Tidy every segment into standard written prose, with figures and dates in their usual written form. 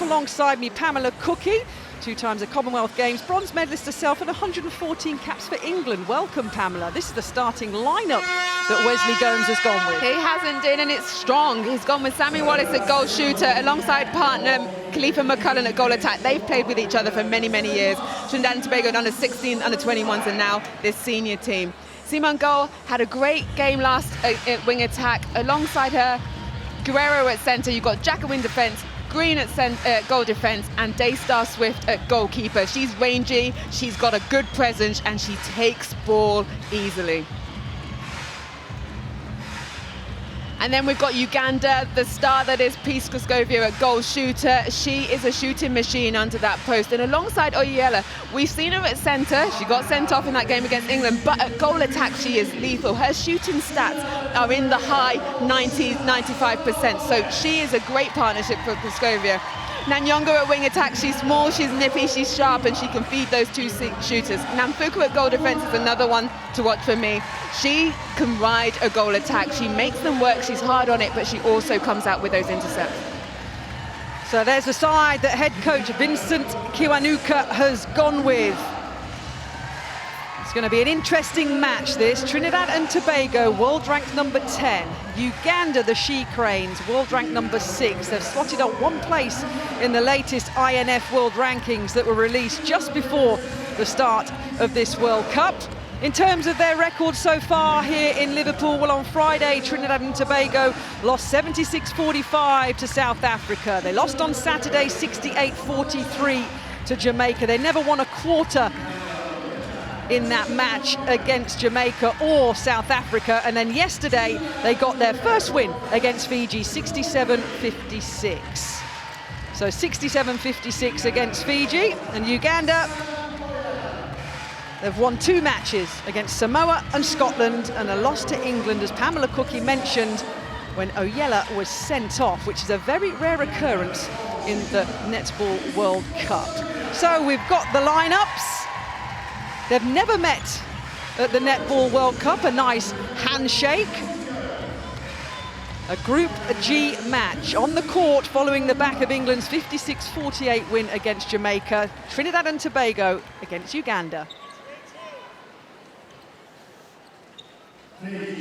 alongside me, Pamela Cookie, 2 times at Commonwealth Games, bronze medalist herself and 114 caps for England. Welcome, Pamela. This is the starting lineup that Wesley Gomes has gone with. He has indeed, and it's strong. He's gone with Sammy Wallace at goal shooter, alongside partner Khalifa McCullen at goal attack. They've played with each other for many, many years. Trinidad and Tobago under 16, under 21s, and now this senior team. Simon Goal had a great game last at wing attack. Alongside her, Guerrero at centre. You've got Jacqueline defence, Green at goal defence, and Daystar Swift at goalkeeper. She's rangy, she's got a good presence, and she takes ball easily. And then we've got Uganda, the star that is Peace Koskovia at goal shooter. She is a shooting machine under that post. And alongside Oyela, we've seen her at centre. She got sent off in that game against England, but at goal attack, she is lethal. Her shooting stats are in the high 90s, 95%. So she is a great partnership for Koskovia. Nanyonga at wing attack, she's small, she's nippy, she's sharp, and she can feed those 2 shooters. Namfuku at goal defence is another one to watch for me. She can ride a goal attack. She makes them work, she's hard on it, but she also comes out with those intercepts. So there's the side that head coach Vincent Kiwanuka has gone with. It's going to be an interesting match, this. Trinidad and Tobago, world ranked number 10. Uganda, the She Cranes, world ranked number 6. They've slotted up 1 place in the latest INF World Rankings that were released just before the start of this World Cup. In terms of their record so far here in Liverpool, well, on Friday, Trinidad and Tobago lost 76-45 to South Africa. They lost on Saturday 68-43 to Jamaica. They never won a quarter in that match against Jamaica or South Africa, and then yesterday they got their first win against Fiji, 67-56. So 67-56 against Fiji. And Uganda, they've won 2 matches against Samoa and Scotland, and a loss to England, as Pamela Cookie mentioned, when Oyela was sent off, which is a very rare occurrence in the Netball World Cup. So we've got the lineups. They've never met at the Netball World Cup. A nice handshake. A Group G match on the court following the back of England's 56-48 win against Jamaica. Trinidad and Tobago against Uganda.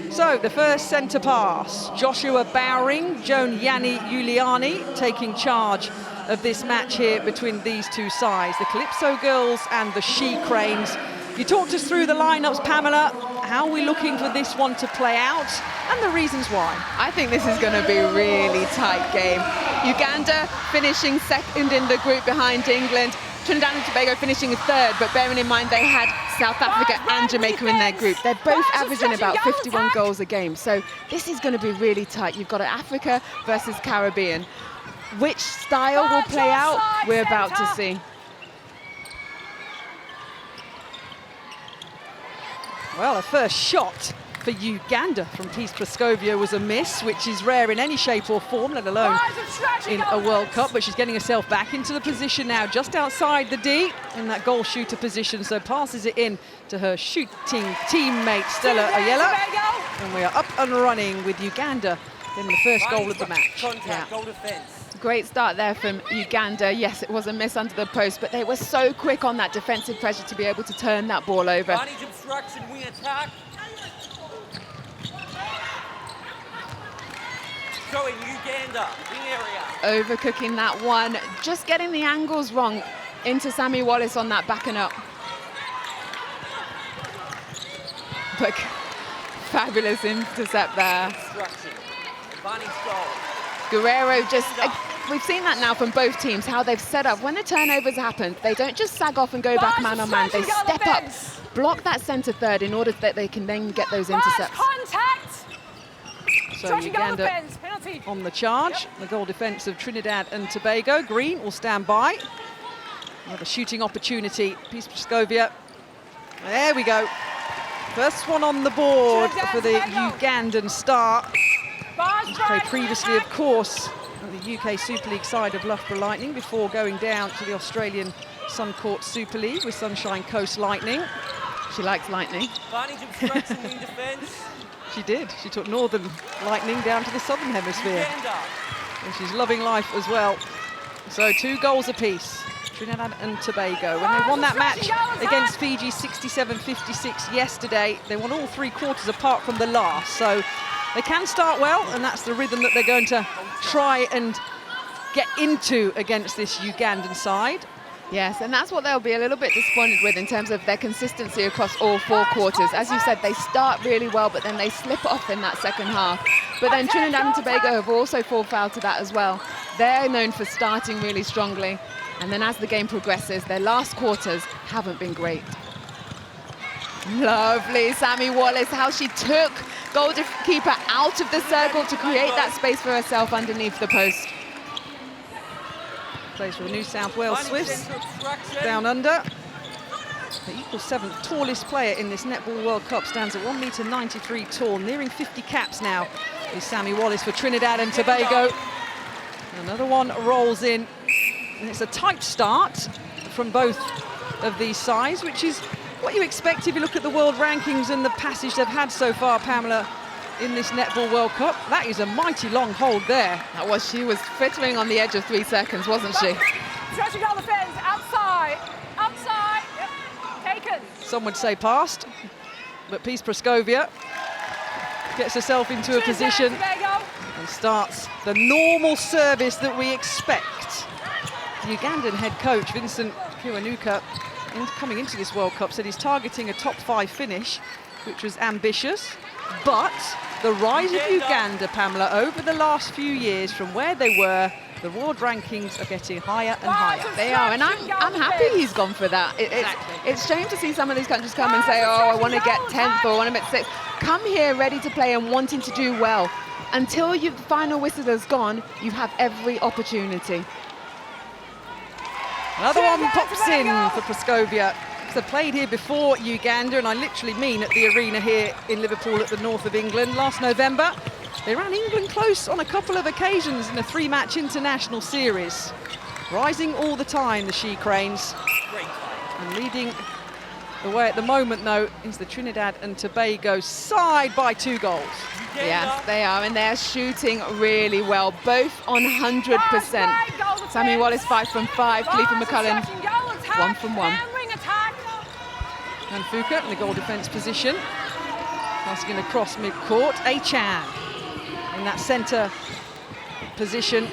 So the first centre pass, Joshua Bowring, Joan Yanni Giuliani taking charge of this match here between these 2 sides, the Calypso Girls and the She Cranes. You talked us through the lineups, Pamela. How are we looking for this one to play out, and the reasons why? I think this is going to be a really tight game. Uganda finishing second in the group behind England. Trinidad and Tobago finishing 3rd, but bearing in mind they had South Africa and Jamaica in their group. They're both averaging about 51 goals a game, so this is going to be really tight. You've got Africa versus Caribbean. Which style will play out, we're about to see. Well, a first shot for Uganda from Peace Koskovia was a miss, which is rare in any shape or form, let alone in a World Cup. But she's getting herself back into the position now, just outside the D, in that goal shooter position. So passes it in to her shooting teammate, Stella Oyela. And we are up and running with Uganda in the first goal of the match. Goal defence. Great start there from Uganda. Yes, it was a miss under the post, but they were so quick on that defensive pressure to be able to turn that ball over. Advantage obstruction, wing attack. Showing Uganda, wing area. Overcooking that one, just getting the angles wrong into Sammy Wallace on that backing up. But fabulous intercept there. Obstruction, advantage goal. Guerrero just, we've seen that now from both teams, how they've set up. When the turnovers happen, they don't just sag off and go back man on man. They step up, block that centre third in order that they can then get those intercepts. So Uganda on the charge. The goal defence of Trinidad and Tobago. Green will stand by. Another shooting opportunity. Peace Koskovia. There we go. First one on the board for the Ugandan star. He's played previously, of course, on the UK Super League side of Loughborough Lightning before going down to the Australian Suncorp Super League with Sunshine Coast Lightning. She likes Lightning. Advantage obstruction, wing defence. She did. She took Northern Lightning down to the Southern Hemisphere. And she's loving life as well. So 2 goals apiece, Trinidad and Tobago. When they won that match against Fiji 67-56 yesterday, they won all 3 quarters apart from the last. So they can start well, and that's the rhythm that they're going to try and get into against this Ugandan side. Yes, and that's what they'll be a little bit disappointed with in terms of their consistency across all 4 quarters. As you said, they start really well, but then they slip off in that second half. But then Trinidad and Tobago have also fall foul to that as well. They're known for starting really strongly, and then as the game progresses, their last quarters haven't been great. Lovely, Sammy Wallace, how she took goalkeeper out of the circle to create that space for herself underneath the post. Plays for the New South Wales Swifts, down under. The equal 7th tallest player in this Netball World Cup, stands at 1.93 m tall, nearing 50 caps now, is Sammy Wallace for Trinidad and Tobago. Another one rolls in, and it's a tight start from both of these sides, which is what you expect if you look at the world rankings and the passage they've had so far, Pamela, in this Netball World Cup. That is a mighty long hold there. That was, she was frittering on the edge of 3 seconds, wasn't she? Stretching down the fence, outside, outside, yep. Taken. Some would say passed, but Peace Prascovia gets herself into a position and starts the normal service that we expect. The Ugandan head coach, Vincent Kiwanuka, coming into this World Cup, said he's targeting a top 5 finish, which was ambitious, but the rise of Uganda, Pamela, over the last few years from where they were, the world rankings are getting higher and higher. They are, and I'm happy he's gone for that. It's shame to see some of these countries come and say, oh, I want to get 10th or I want to get 6th. Come here ready to play and wanting to do well. Until the final whistle has gone, you have every opportunity. Another one pops in for Prascovia. They played here before Uganda, and I literally mean at the arena here in Liverpool at the north of England last November. They ran England close on a couple of occasions in a 3-match international series. Rising all the time, the She-Cranes. And leading the way at the moment, though, is the Trinidad and Tobago side by 2 goals. Yes, they are, and they're shooting really well, both on 100%. Sammy Wallace 5 from 5, Khalifa McCullen 1 from 1. And Fuka in the goal defence position, passing across mid-court. Achan in that centre position.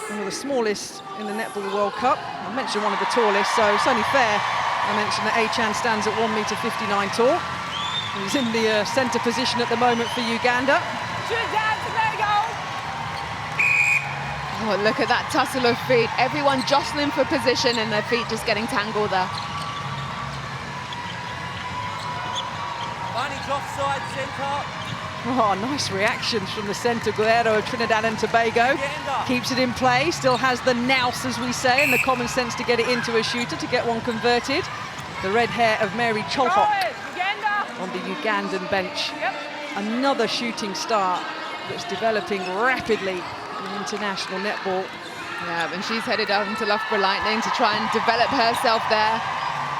One of the smallest in the Netball World Cup. I mentioned one of the tallest, so it's only fair I mentioned that Achan stands at 1.59 m tall. He's in the centre position at the moment for Uganda. Oh, look at that tussle of feet. Everyone jostling for position and their feet just getting tangled there. Offside, centre. Oh, nice reactions from the centre Guerrero of Trinidad and Tobago. Keeps it in play, still has the nous, as we say, and the common sense to get it into a shooter, to get one converted. The red hair of Mary Cholhock on the Ugandan bench. Another shooting star that's developing rapidly in international netball. Yeah, and she's headed out into Loughborough Lightning to try and develop herself there.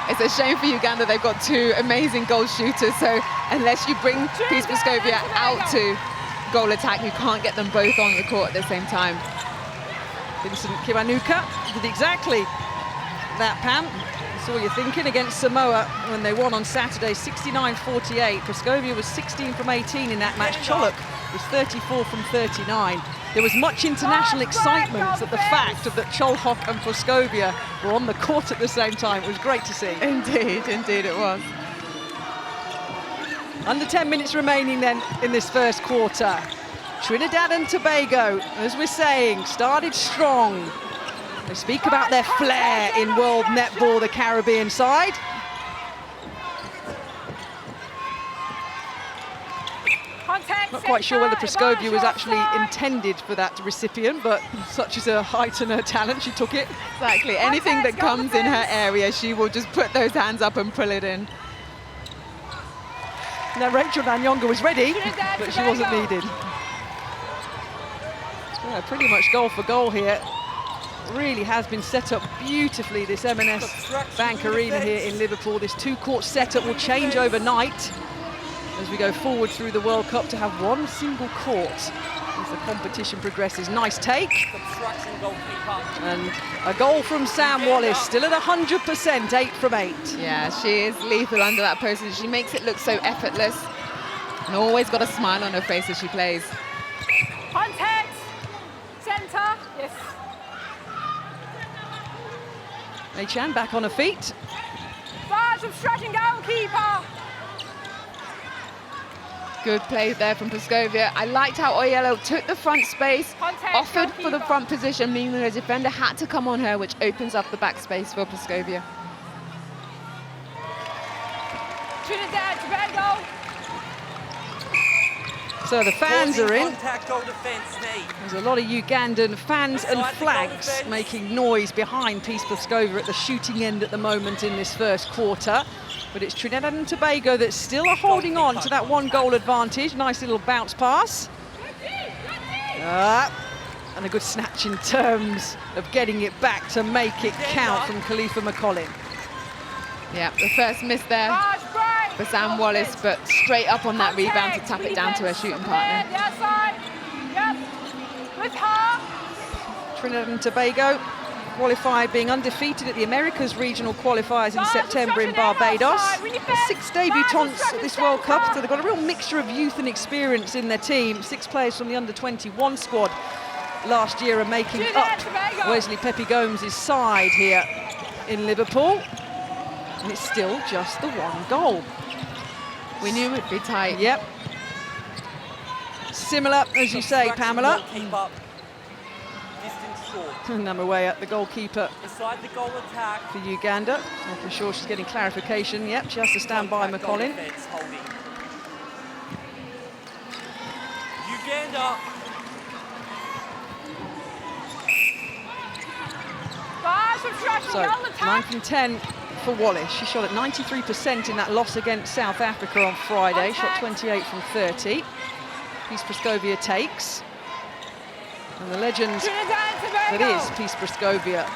It's a shame for Uganda, they've got 2 amazing goal shooters, so unless you bring Peace Prascovia out to goal attack, you can't get them both on the court at the same time. Vincent Kiwanuka did exactly that, Pam. That's all you're thinking against Samoa when they won on Saturday, 69-48. Prascovia was 16 from 18 in that match. Cholhock was 34 from 39. There was much international excitement at the fact that Cholhock and Prascovia were on the court at the same time. It was great to see. Indeed, indeed it was. Under 10 minutes remaining then in this first quarter. Trinidad and Tobago, as we're saying, started strong. They speak about their flair in World Netball, the Caribbean side. Not quite sure whether Prascovia was actually intended for that recipient, but such is her height and her talent, she took it. Exactly, anything that comes in her area, she will just put those hands up and pull it in. Now Rachel Nanyonga was ready, but she wasn't needed. Yeah, pretty much goal for goal here. Really has been set up beautifully, this M&S Bank Arena here in Liverpool. This 2-court setup will change overnight. as we go forward through the World Cup to have one single court as the competition progresses. Nice take. Obstruction goalkeeper. And a goal from Sam Wallace, still at 100%, 8 from 8. Yeah, she is lethal under that post, and she makes it look so effortless. And always got a smile on her face as she plays. Contact. Centre. Yes. Mei Chan back on her feet. Large obstruction goalkeeper. Good play there from Praskovia. I liked how Oyello took the front space, Contact, offered for the goalkeeper. front position, meaning the defender had to come on her, which opens up the back space for Praskovia. Trinidad Tobago. So the fans are in. Contact goal defence, knee. There's a lot of Ugandan fans and Inside the flags goal defence. making noise behind Peace Pliskova at the shooting end at the moment in this first quarter. But it's Trinidad and Tobago that still are holding on to that 1-goal advantage. Nice little bounce pass. And a good snatch in terms of getting it back to make it count from Khalifa McCollin. Yeah, the first miss there Large break. for Sam Wallace, but straight up on that rebound to tap it down to her shooting partner. The outside. Yep. With her. Trinidad and Tobago qualified being undefeated at the Americas regional qualifiers in September in Barbados. The 6 debutants at this World Cup, so they've got a real mixture of youth and experience in their team. 6 players from the under-21 squad last year are making up Wesley Pepe Gomes' side here in Liverpool. And it's still just the 1 goal. We knew it'd be tight. Yep. Similar, as you say, Pamela. Goalkeeper. Distance short. And I'm away at the goalkeeper Inside the goal attack. for Uganda, making sure she's getting clarification. Yep, she has to stand by Contact goal McCollin. defence, holding. Uganda. Large obstruction So, goal 9 attack. from 10 for Wallace. She shot at 93% in that loss against South Africa on Friday. Shot 28 from 30. Peace Praskovia takes. And the legend Trinidad that Tobago. is Peace Praskovia.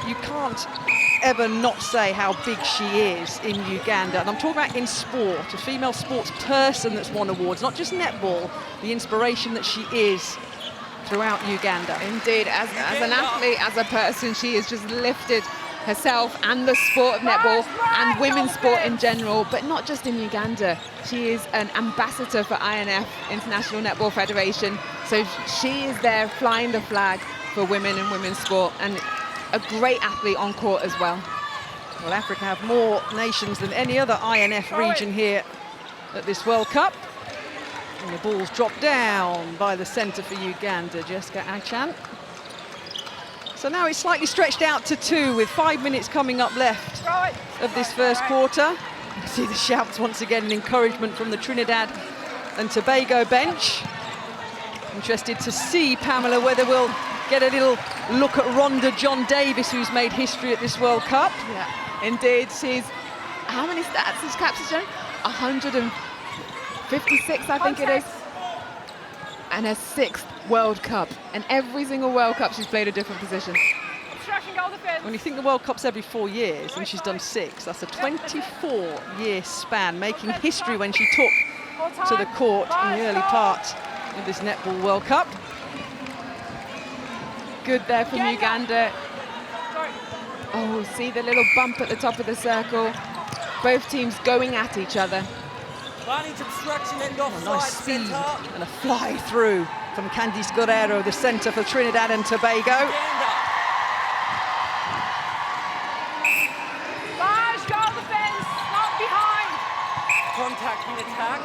You can't ever not say how big she is in Uganda. And I'm talking about in sport, a female sports person that's won awards, not just netball, the inspiration that she is throughout Uganda. Indeed, as an athlete, as a person, she has just lifted herself and the sport of netball and women's sport in general, but not just in Uganda. She is an ambassador for INF, International Netball Federation, so she is there flying the flag for women and women's sport, and a great athlete on court as well. Well, Africa have more nations than any other INF region here at this World Cup. And the ball's dropped down by the centre for Uganda, Jessica Achan. So now it's slightly stretched out to 2 with 5 minutes coming up left of this first quarter. You can see the shouts once again and encouragement from the Trinidad and Tobago bench. Interested to see, Pamela, whether we'll get a little look at Rhonda John Davis, who's made history at this World Cup. Yeah, indeed, she's, how many stats has captured, Jen? 156, I think it is. And her 6th World Cup. And every single World Cup she's played a different position. Obstruction goal defence. When you think the World Cup's every 4 years and she's done 6, that's a 24-year span, making history when she took to the court in the early part of this Netball World Cup. Good there from Uganda. Sorry. Oh, see the little bump at the top of the circle. Both teams going at each other. Advantage obstruction and offside. Nice speed centre. and a fly through from Candice Guerrero, the centre for Trinidad and Tobago. Uganda. Large goal defence. Not behind. Contact in attack.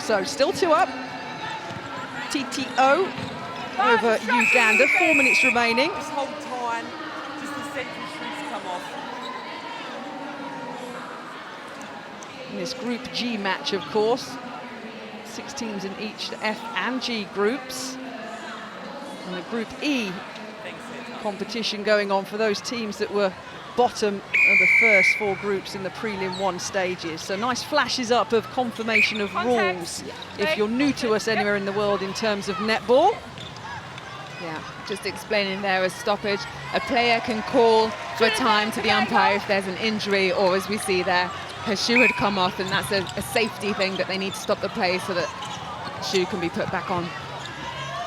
So still 2 up. TTO over Uganda, 4 minutes remaining. This whole time, just the central shoots come off. In this Group G match, of course. 6 teams in each F and G groups. And the Group E competition going on for those teams that were bottom of the first 4 groups in the prelim 1 stages. So nice flashes up of confirmation of rules if you're new to us anywhere in the world in terms of netball. Yeah, just explaining there a stoppage. A player can call for time to the umpire if there's an injury, or as we see there, her shoe had come off, and that's a safety thing that they need to stop the play so that shoe can be put back on.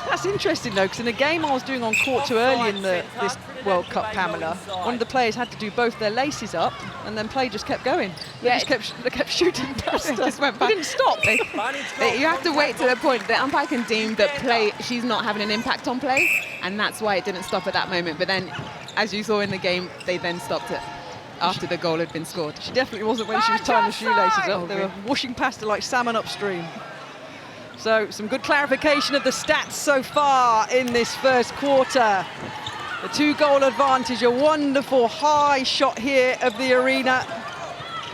That's interesting though, because in a game I was doing on court too early in this World Cup, Pamela, one of the players had to do both their laces up, and then play just kept going. They kept shooting past her. Just went back. They didn't stop. You have to wait to the point the umpire can deem that play, she's not having an impact on play, and that's why it didn't stop at that moment. But then, as you saw in the game, they then stopped it after the goal had been scored. She definitely wasn't when she was tying the shoelaces up. They were whooshing past her like salmon upstream. So some good clarification of the stats so far in this first quarter. The 2-goal advantage, a wonderful high shot here of the arena.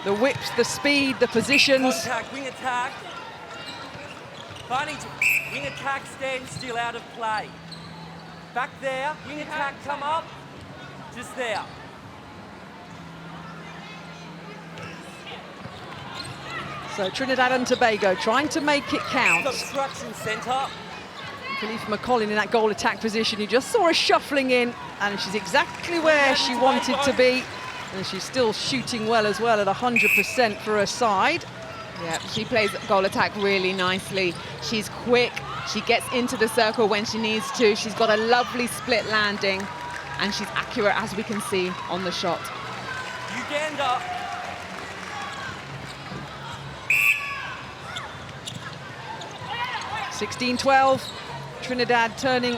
The whips, the speed, the positions. Contact, wing attack. Finding wing attack, stand still, out of play. Back there, wing attack, come up. Just there. So Trinidad and Tobago trying to make it count. Obstruction centre. Khalifa McCollin in that goal attack position. You just saw her shuffling in, and she's exactly where she wanted to be. And she's still shooting well as well at 100% for her side. Yeah, she plays goal attack really nicely. She's quick. She gets into the circle when she needs to. She's got a lovely split landing, and she's accurate, as we can see on the shot. Uganda. (16-12). Trinidad turning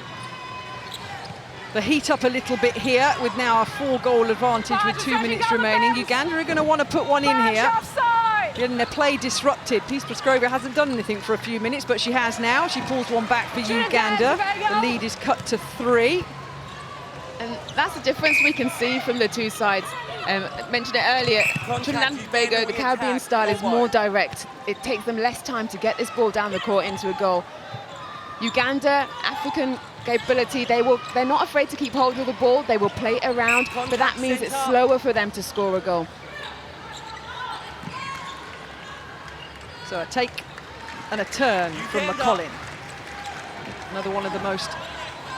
the heat up a little bit here with now a 4-goal advantage with 2 minutes remaining. Uganda are going to want to put one in here. Getting their play disrupted. Peace Praskovia hasn't done anything for a few minutes, but she has now. She pulls one back for Uganda. The lead is cut to 3. And that's the difference we can see from the two sides. I mentioned it earlier, Trinidad and Tobago, the Caribbean style is more direct. It takes them less time to get this ball down the court into a goal. Uganda, African capability, they're not afraid to keep hold of the ball. They will play it around, but that means it's slower for them to score a goal. So a take and a turn from McCollin. Another one of the most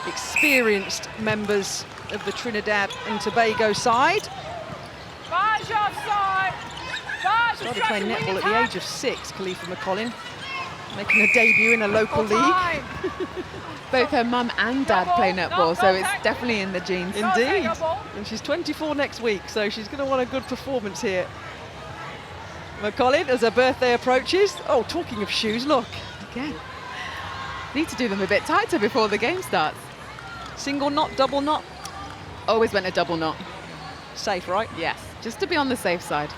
experienced members of the Trinidad and Tobago side. Started playing netball at the age of 6, Khalifa McCollin, making a debut in a local league. Both her mum and dad play netball, so it's definitely in the genes. Indeed. And she's 24 next week, so she's going to want a good performance here. McCollin, as her birthday approaches. Oh, talking of shoes, look. Again. Need to do them a bit tighter before the game starts. Single knot, double knot? Always went a double knot. Safe, right? Yes, just to be on the safe side.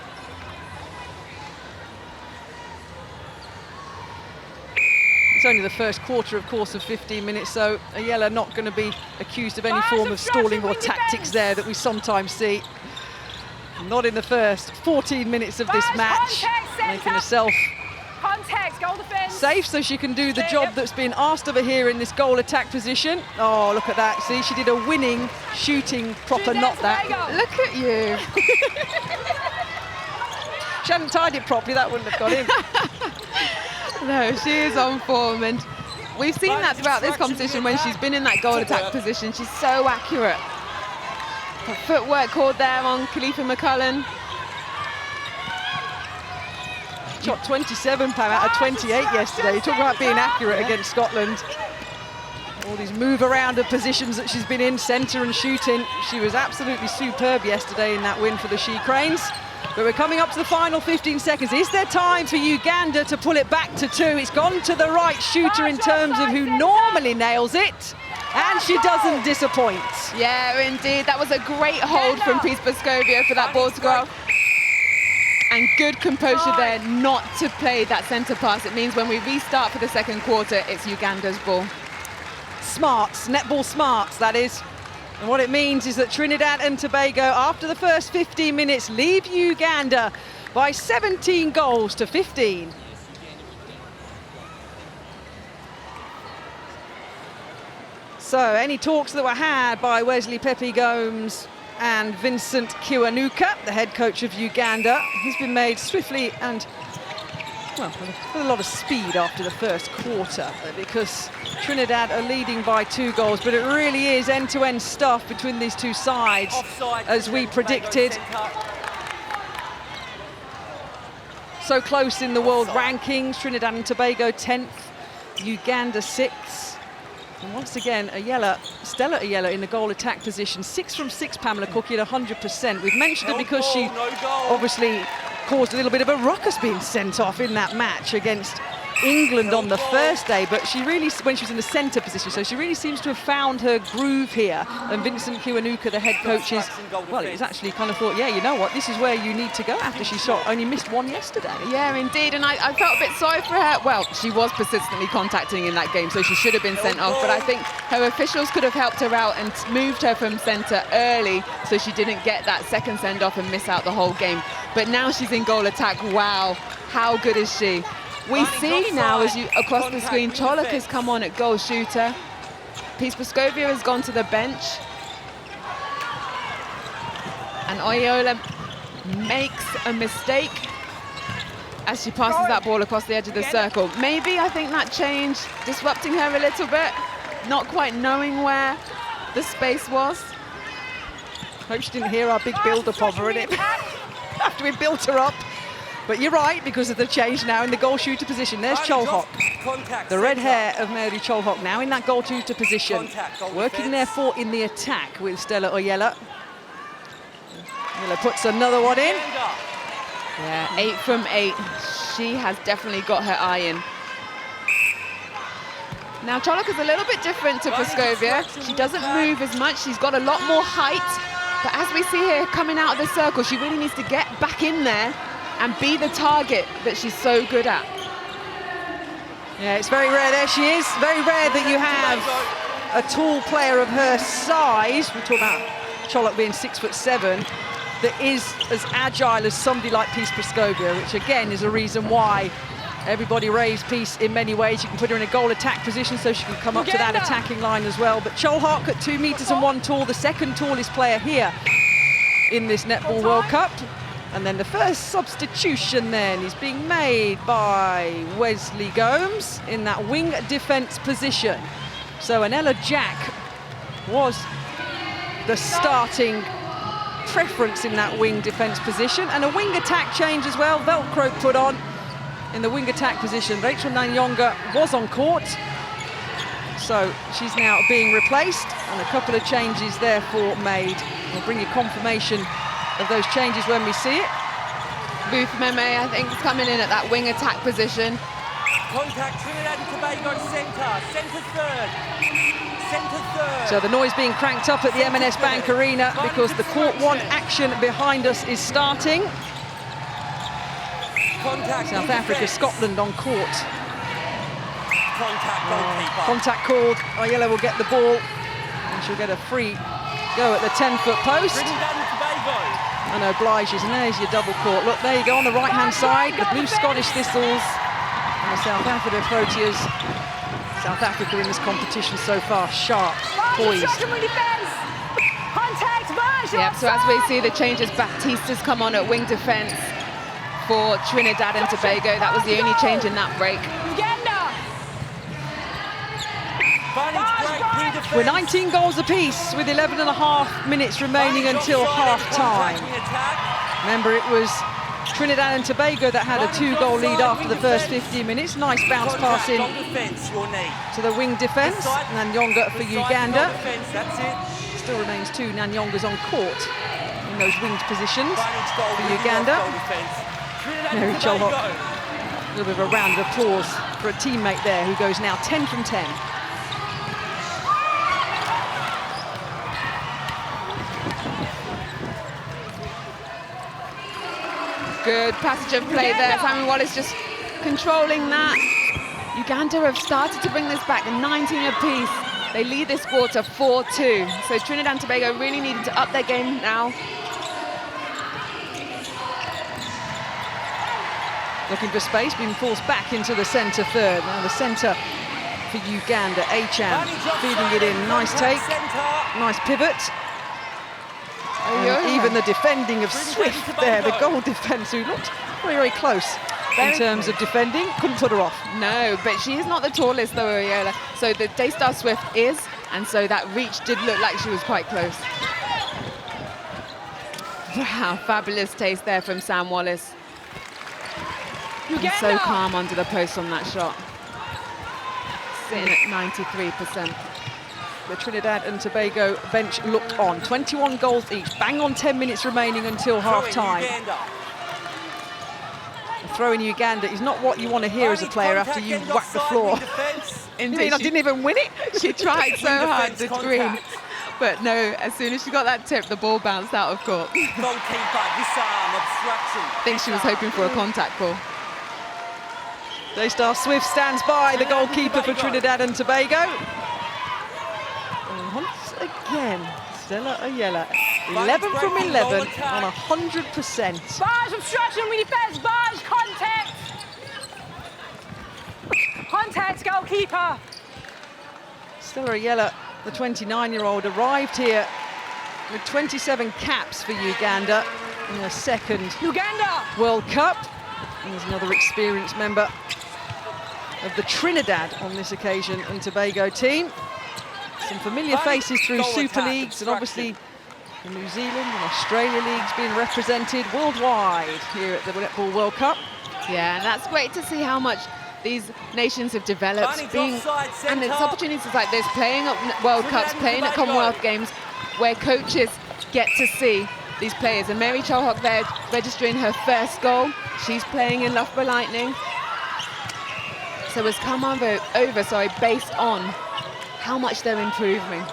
It's only the first quarter, of course, of 15 minutes, so Ayala not going to be accused of any form of stalling or tactics there that we sometimes see. Not in the first 14 minutes of this match, making herself safe so she can do the job that's been asked of her here in this goal attack position. Oh, look at that. See, she did a winning, shooting, proper knot that. Look at you. She hadn't tied it properly, that wouldn't have got in. No, she is on form, and we've seen that throughout this competition when she's been in that goal attack position. She's so accurate. Her footwork called there on Khalifa McCollin. Shot 27, Pam, out of 28 yesterday. You talk about being accurate against Scotland. All these move around of positions that she's been in, centre and shooting. She was absolutely superb yesterday in that win for the She Cranes. But we're coming up to the final 15 seconds. Is there time for Uganda to pull it back to 2? It's gone to the right shooter in terms of who normally nails it. And she doesn't disappoint. Yeah, indeed. That was a great hold from Peace Praskovia for that ball to go. And good composure there not to play that centre pass. It means when we restart for the second quarter, it's Uganda's ball. Smarts, netball smarts, that is. And what it means is that Trinidad and Tobago, after the first 15 minutes, leave Uganda by 17 goals to 15. So, any talks that were had by Wesley Pepe Gomes and Vincent Kiwanuka, the head coach of Uganda, has been made swiftly and well, with a lot of speed after the first quarter, because Trinidad are leading by 2 goals, but it really is end-to-end stuff between these two sides, Offside, as we predicted. So close in the world rankings. Trinidad and Tobago 10th, Uganda 6th. And once again, Stella Ayala in the goal attack position. 6 from 6, Pamela Cookie at 100%. We've mentioned her because she obviously caused a little bit of a ruckus being sent off in that match against England on the first day, but she really, when she was in the centre position, so she really seems to have found her groove here. And Vincent Kiwanuka, the head coach, is, well, he's actually kind of thought, yeah, you know what, this is where you need to go after she only missed 1 yesterday. Yeah, indeed, and I felt a bit sorry for her. Well, she was persistently contacting in that game, so she should have been sent off, but I think her officials could have helped her out and moved her from centre early so she didn't get that second send-off and miss out the whole game. But now she's in goal attack. Wow, how good is she? We see now, as you across the screen, Cholok has come on at goal shooter. Peace Praskovia has gone to the bench. And Oyola makes a mistake as she passes that ball across the edge of the circle. Maybe, I think, that change disrupting her a little bit, not quite knowing where the space was. Hope she didn't hear our big build-up of her in it after we built her up. But you're right, because of the change now in the goal shooter position. There's Cholok, the red hair of Mary Cholok now in that goal shooter position. Working therefore in the attack with Stella Oyella. Oyella puts another one in. Yeah, 8 from 8. She has definitely got her eye in. Now Cholok is a little bit different to Praskovia. She doesn't move as much. She's got a lot more height. But as we see here coming out of the circle, she really needs to get back in there and be the target that she's so good at. Yeah, it's very rare. There she is. Very rare that you have a tall player of her size. We talk about Cholok being 6'7", that is as agile as somebody like Peace Praskovia, which again is a reason why everybody raves Peace in many ways. You can put her in a goal attack position so she can come up to that attacking line as well. But Cholok at 2 meters and 1 tall, the second tallest player here in this Netball World Cup. And then the first substitution then is being made by Wesley Gomes in that wing defence position. So Anella Jack was the starting preference in that wing defence position, and a wing attack change as well. Velcro put on in the wing attack position. Rachel Nanyonga was on court, so she's now being replaced, and a couple of changes therefore made. We'll bring you confirmation of those changes when we see it. Booth Meme, I think, is coming in at that wing attack position. Contact Trinidad and Tobago centre third. Centre third. So the noise being cranked up at the M&S Bank Arena because the Court 1 action behind us is starting. Contact South Africa, Scotland on court. Contact goalkeeper. Contact called. Oyella will get the ball and she'll get a free go at the 10-foot post. Trinidad and Tobago. And obliges, and there's your double court. Look, there you go on the right-hand side, the blue Scottish Thistles and the South Africa Proteas. South Africa in this competition so far, sharp, poised. Yep, so as we see the changes, Baptista's come on at wing defence for Trinidad and Tobago. That was the only change in that break. We're 19 goals apiece with 11.5 minutes remaining until half-time. Remember, it was Trinidad and Tobago that had a 2-goal lead after the first 15 minutes. Nice bounce pass in to the wing defence. Nanyonga for Uganda. Still remains 2 Nanyongas on court in those winged positions for Uganda. Mary Cholok. A little bit of a round of applause for a teammate there who goes now 10 from 10. Good passage of play there. Simon Wallace just controlling that. Uganda have started to bring this back, 19 apiece. They lead this quarter 4-2. So Trinidad and Tobago really needed to up their game now. Looking for space, being forced back into the centre third. Now the centre for Uganda, Acham feeding it in. Nice take, nice pivot. And even the defending of Swift there, the goal defence, who looked very, very close in terms of defending. Couldn't put her off. No, but she is not the tallest though, Ariella. So the Daystar Swift is, and so that reach did look like she was quite close. Wow, fabulous taste there from Sam Wallace. And so calm under the post on that shot. Sitting at 93%. The Trinidad and Tobago bench looked on. 21 goals each. Bang on 10 minutes remaining until half-time. Throwing Uganda is not what you want to hear as a player after you whack the floor. Indeed, I didn't even win it. She tried so hard to screen. But no, as soon as she got that tip, the ball bounced out of court. I think she was hoping for a contact ball. Daystar Swift stands by, the goalkeeper for Trinidad and Tobago. And once again, Stella Ayala, 11 from 11 on 100%. Barge obstruction, we defense, barge, contact. Contact, goalkeeper. Stella Ayala, the 29-year-old, arrived here with 27 caps for Uganda in her second World Cup. And there's another experienced member of the Trinidad on this occasion and Tobago team. Some familiar faces through Super Leagues, and obviously the New Zealand and Australia leagues being represented worldwide here at the Netball World Cup. Yeah, and that's great to see how much these nations have developed, and it's opportunities like this, playing at World Cups, playing at Commonwealth Games, where coaches get to see these players. And Mary Cholhock there registering her first goal. She's playing in Loughborough Lightning. So has come over based on how much they're improving.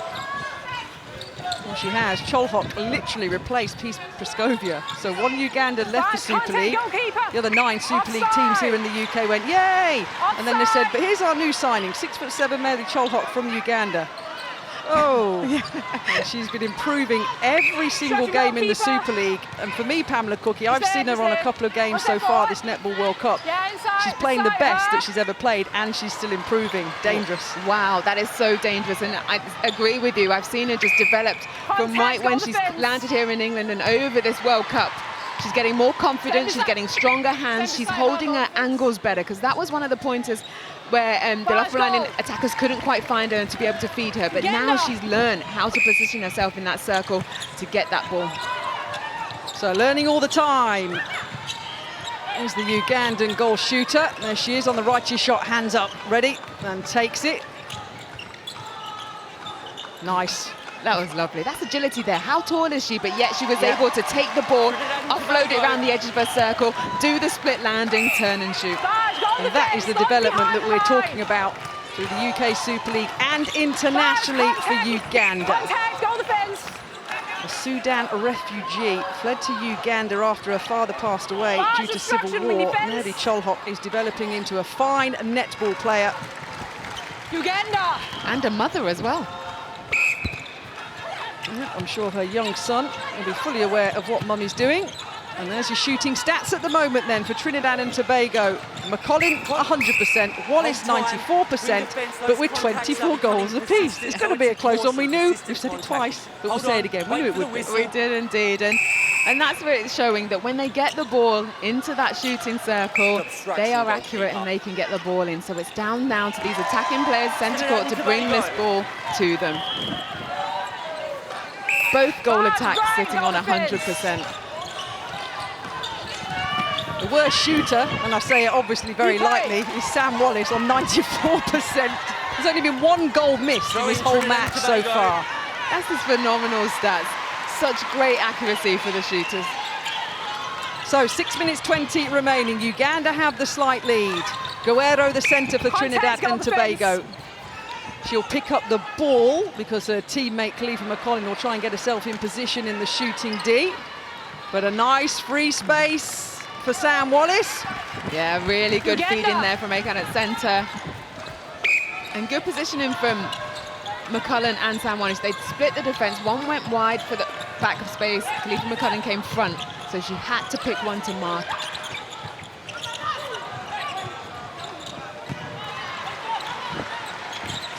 Well, she has. Cholhock literally replaced Peace Praskovia. So one Uganda left the Super League. The other 9 Super League teams here in the UK went, yay! And then they said, but here's our new signing, 6'7" Mary Cholhock from Uganda. Oh, yeah. She's been improving every single game in the Super League. And for me, Pamela Cookie, I've seen her on a couple of games so far this Netball World Cup. She's playing the best that she's ever played, and she's still improving. Dangerous. Wow, that is so dangerous. And I agree with you. I've seen her just developed from right when she's landed here in England and over this World Cup. She's getting more confident, she's getting stronger hands, she's holding her angles better, because that was one of the pointers where the Loughborough Lightning attackers couldn't quite find her and to be able to feed her. But now she's learned how to position herself in that circle to get that ball. So learning all the time. Here's the Ugandan goal shooter. There she is on the righteous shot, hands up, ready, and takes it. Nice. That was lovely. That's agility there. How tall is she? But yet she was able to take the ball, offload it around the edge of her circle, do the split landing, turn and shoot. And that is the development that we're talking about through the UK Super League and internationally for Uganda. A Sudan refugee fled to Uganda after her father passed away due to civil war. Mary Cholhock is developing into a fine netball player. Uganda! And a mother as well. I'm sure her young son will be fully aware of what mummy's doing. And there's your shooting stats at the moment then for Trinidad and Tobago. McCollin 100%, Wallace 94%, but with 24 goals apiece. It's going to be a close one. We knew, we've said it twice, but we'll say it again. We knew it would be. We did indeed. And that's where it's showing that when they get the ball into that shooting circle, they are accurate and they can get the ball in. So it's down now to these attacking players, centre court, to bring this ball to them. Both goal attacks sitting on 100%. The worst shooter, and I say it obviously very lightly, is Sam Wallace on 94%. There's only been 1 goal missed in this whole match so far. That's just phenomenal stats. Such great accuracy for the shooters. So 6 minutes 20 remaining. Uganda have the slight lead. Guerrero, the centre for Trinidad and Tobago. She'll pick up the ball because her teammate Khalifa McCollin will try and get herself in position in the shooting D. But a nice free space for Sam Wallace. Yeah, really good feed in there from Akan at centre. And good positioning from McCullin and Sam Wallace. They split the defence. One went wide for the back of space. Khalifa McCullin came front, so she had to pick one to mark.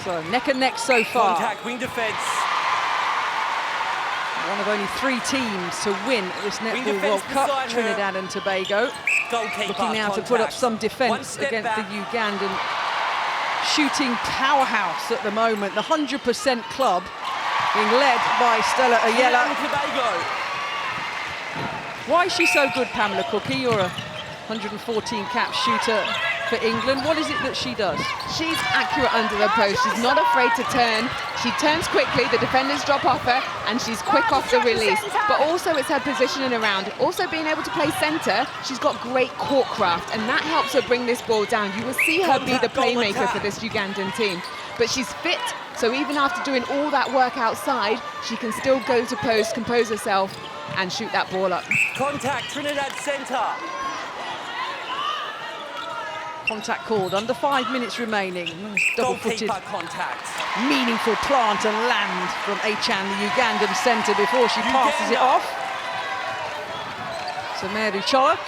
So neck and neck so far. Contact, wing defence. One of only 3 teams to win this Netball World Cup, Trinidad and Tobago. Goalkeeper looking now to put up contact. some One defence step against the back. Ugandan shooting powerhouse at the moment. The 100% club being led by Stella Trinidad Oyella. and Tobago. Why is she so good, Pamela Cookie? You're a 114 cap shooter for England. What is it that she does? She's accurate under the post. She's not afraid to turn. She turns quickly, the defenders drop off her, and she's quick off the release. But also it's her positioning around. Also being able to play centre, she's got great court craft, and that helps her bring this ball down. You will see her be the playmaker for this Ugandan team. But she's fit, so even after doing all that work outside, she can still go to post, compose herself, and shoot that ball up. Contact, Trinidad centre. Contact called, under 5 minutes remaining. Nice double-footed, Goalkeeper contact. meaningful plant and land from Achan, the Ugandan centre, before she passes it off. So Mary Cholok.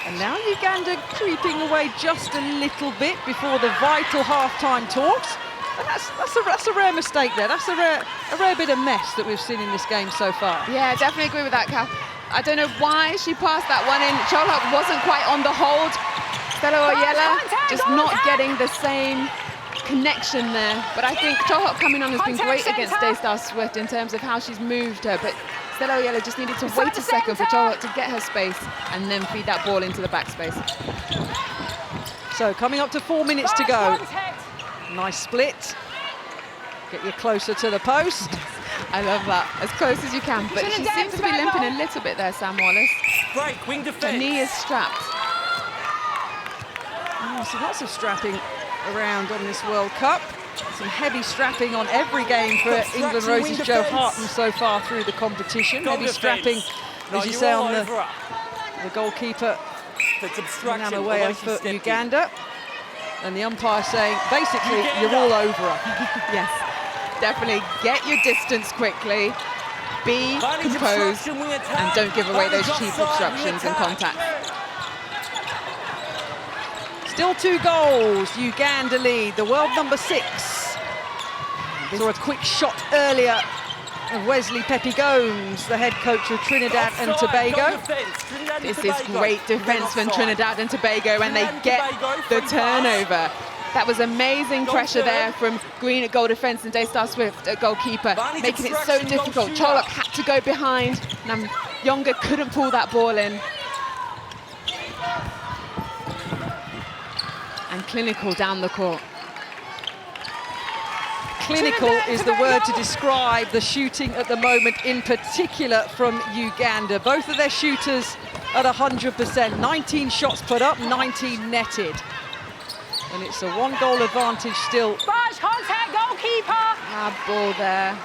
And now Uganda creeping away just a little bit before the vital half-time talks. And that's a rare mistake there. That's a rare bit of mess that we've seen in this game so far. Yeah, definitely agree with that, Kath. I don't know why she passed that one in. Cholok wasn't quite on the hold. Stella Oyella just not getting the same connection there. But I think Cholok coming on has been great against Daystar Swift in terms of how she's moved her. But Stella Oyella just needed to wait a second for Cholok to get her space and then feed that ball into the backspace. So coming up to 4 minutes to go. Nice split. Get you closer to the post. I love that, as close as you can. But she seems to be limping a little bit there, Sam Wallace. Break, wing Her defence. knee is strapped. Oh, so lots of strapping around on this World Cup. Some heavy strapping on every game for England Roses Jo Harton so far through the competition. Heavy strapping, as you say, on the goalkeeper, Namaweya for Uganda. And the umpire saying, basically, you're all over her. Yes, definitely get your distance quickly, be composed, and don't give away those cheap obstructions and contacts. Still 2 goals, Uganda lead, the world number 6. Saw a quick shot earlier of Wesley Pepe Gomes, the head coach of Trinidad and Tobago. This is great defence from Trinidad and Tobago, and they get the turnover. That was amazing pressure there from Green at goal defence and Daystar Swift at goalkeeper, making it so difficult. Cholok had to go behind. Yonga couldn't pull that ball in. And clinical down the court. Clinical is the word to describe the shooting at the moment, in particular from Uganda. Both of their shooters at 100%. 19 shots put up, 19 netted. And it's a 1-goal advantage still. Barge contact, goalkeeper. Hard ball there.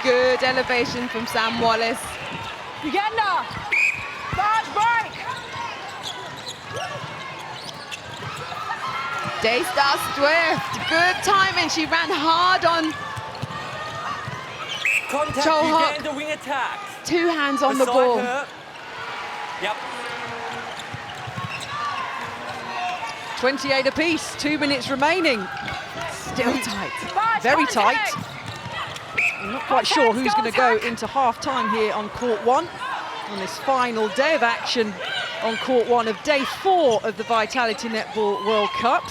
Good elevation from Sam Wallace. Uganda. Barge break. Daystar Swift, good timing. She ran hard on Contact, Cholok. Uganda wing attack. 2 hands on the Beside ball. her. Yep. 28 apiece, 2 minutes remaining. Still tight. Barge Very tight. contact. I'm not quite sure who's going to go into half-time here on court 1 on this final day of action on court 1 of day 4 of the Vitality Netball World Cup.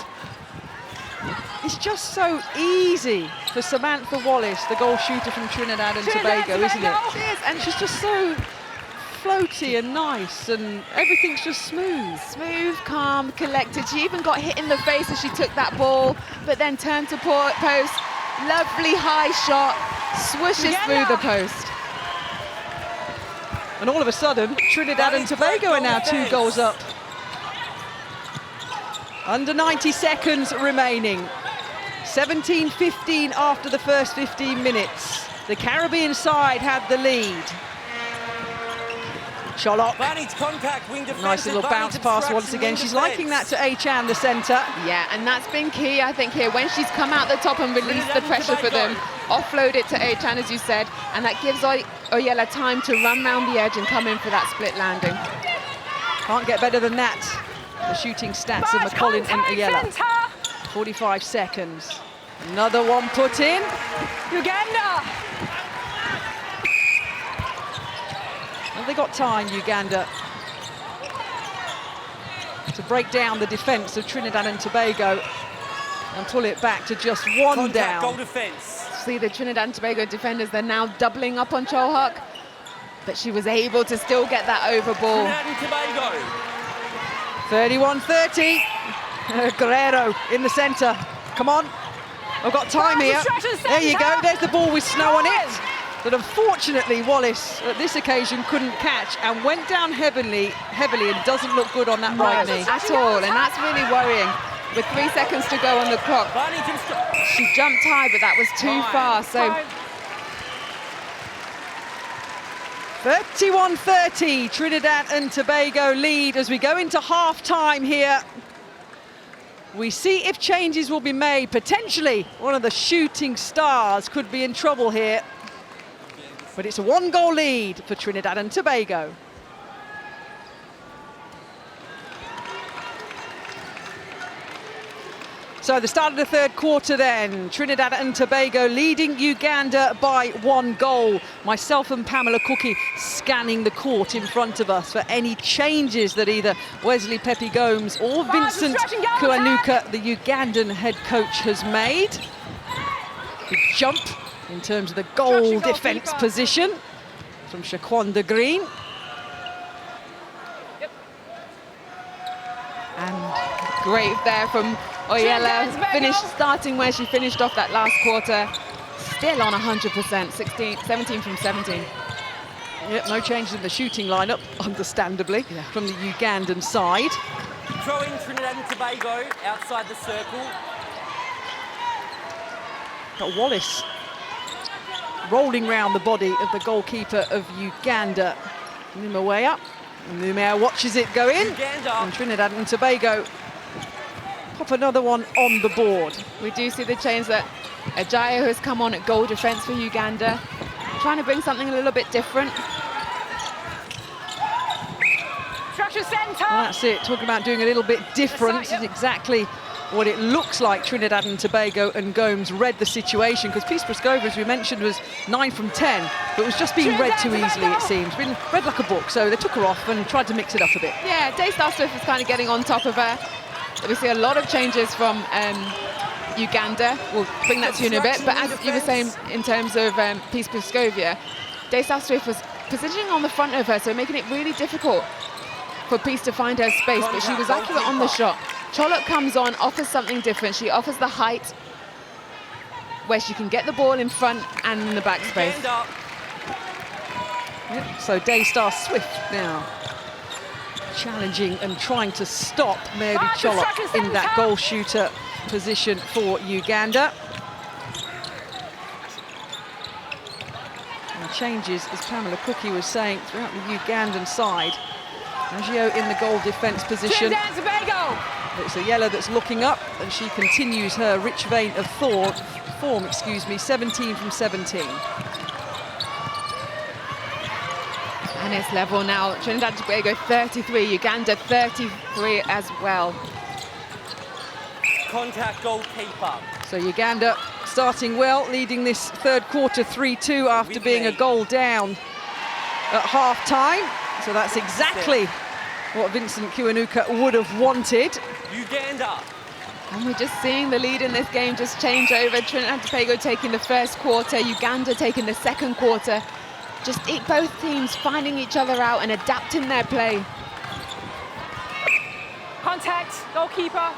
It's just so easy for Samantha Wallace, the goal shooter from Trinidad and Tobago, isn't it? She is, and She's just so floaty and nice, and everything's just smooth. smooth, calm, collected. She even got hit in the face as she took that ball, but then turned to post. Lovely high shot, swooshes through the post. And all of a sudden, Trinidad and Tobago are now 2 goals up. Under 90 seconds remaining. 17-15 after the first 15 minutes. The Caribbean side had the lead. Cholok. Advantage contact, wing defence. Nice little bounce pass once again. She's liking that to Achan, the centre. Yeah, and that's been key, I think, here. When she's come out the top and released the pressure for them, offload it to Achan, as you said, and that gives Oyella time to run round the edge and come in for that split landing. Can't get better than that. The shooting stats of Barge McCollin and contact, Oyella. centre. 45 seconds. Another one put in. Uganda. Have they got time, Uganda? to break down the defence of Trinidad and Tobago and pull it back to just one Contact, goal down. defence. See the Trinidad and Tobago defenders, they're now doubling up on Cholhock, but she was able to still get that over ball. Trinidad and Tobago. 31-30. Guerrero in the centre. Come on. I've got time here. There you go. There's the ball with snow on it. But unfortunately, Wallace at this occasion couldn't catch and went down heavily and doesn't look good on that right knee. At all, and that's really worrying. With 3 seconds to go on the clock, she jumped high, but that was too far. So 31-30, Trinidad and Tobago lead as we go into half-time here. We see if changes will be made. Potentially, one of the shooting stars could be in trouble here. But it's a one-goal lead for Trinidad and Tobago. So the start of the third quarter then, Trinidad and Tobago leading Uganda by 1 goal. Myself and Pamela Cookie scanning the court in front of us for any changes that either Wesley Pepe Gomes or Vincent Kiwanuka, the Ugandan head coach, has made. Big jump in terms of the goal defence position from Shaquanda Green. And great there from Oyella, starting where she finished off that last quarter, still on 100%, 17 from 17. Yep, no changes in the shooting lineup, understandably, from the Ugandan side. Throwing Trinidad and Tobago outside the circle. But Wallace rolling round the body of the goalkeeper of Uganda. Numawea. Numea watches it go in. Uganda. And Trinidad and Tobago pop another one on the board. We do see the change that Ajayo has come on at goal defence for Uganda, trying to bring something a little bit different. Structure centre. Well, that's it, talking about doing a little bit different. This is exactly what it looks like. Trinidad and Tobago and Gomes read the situation, because Peace Preskova, as we mentioned, was 9 from 10, but was just being read too easily, it seems. Been read like a book, so they took her off and tried to mix it up a bit. Yeah, Daystar Swift is kind of getting on top of her. We see a lot of changes from Uganda. We'll bring that to you in a bit, but as you were saying in terms of Peace Preskova, Daystar Swift was positioning on the front of her, so making it really difficult for Peace to find her space, but she was accurate on the shot. Cholhock comes on, offers something different. She offers the height where she can get the ball in front and in the back space. Yep, so Daystar Swift now challenging and trying to stop Mary Cholhock in that goal shooter position for Uganda. And changes, as Pamela Cookie was saying, throughout the Ugandan side. Agio in the goal defence position. It's a yellow that's looking up, and she continues her rich vein of form, 17 from 17. And it's level now. Trinidad and Tobago 33, Uganda 33 as well. Contact goalkeeper. So Uganda starting well, leading this third quarter 3-2 after being a goal down at half-time. So that's exactly what Vincent Kiwanuka would have wanted. Uganda. And we're just seeing the lead in this game just change over. Trinidad and Tobago taking the first quarter, Uganda taking the second quarter. Just both teams finding each other out and adapting their play. Contact, goalkeeper.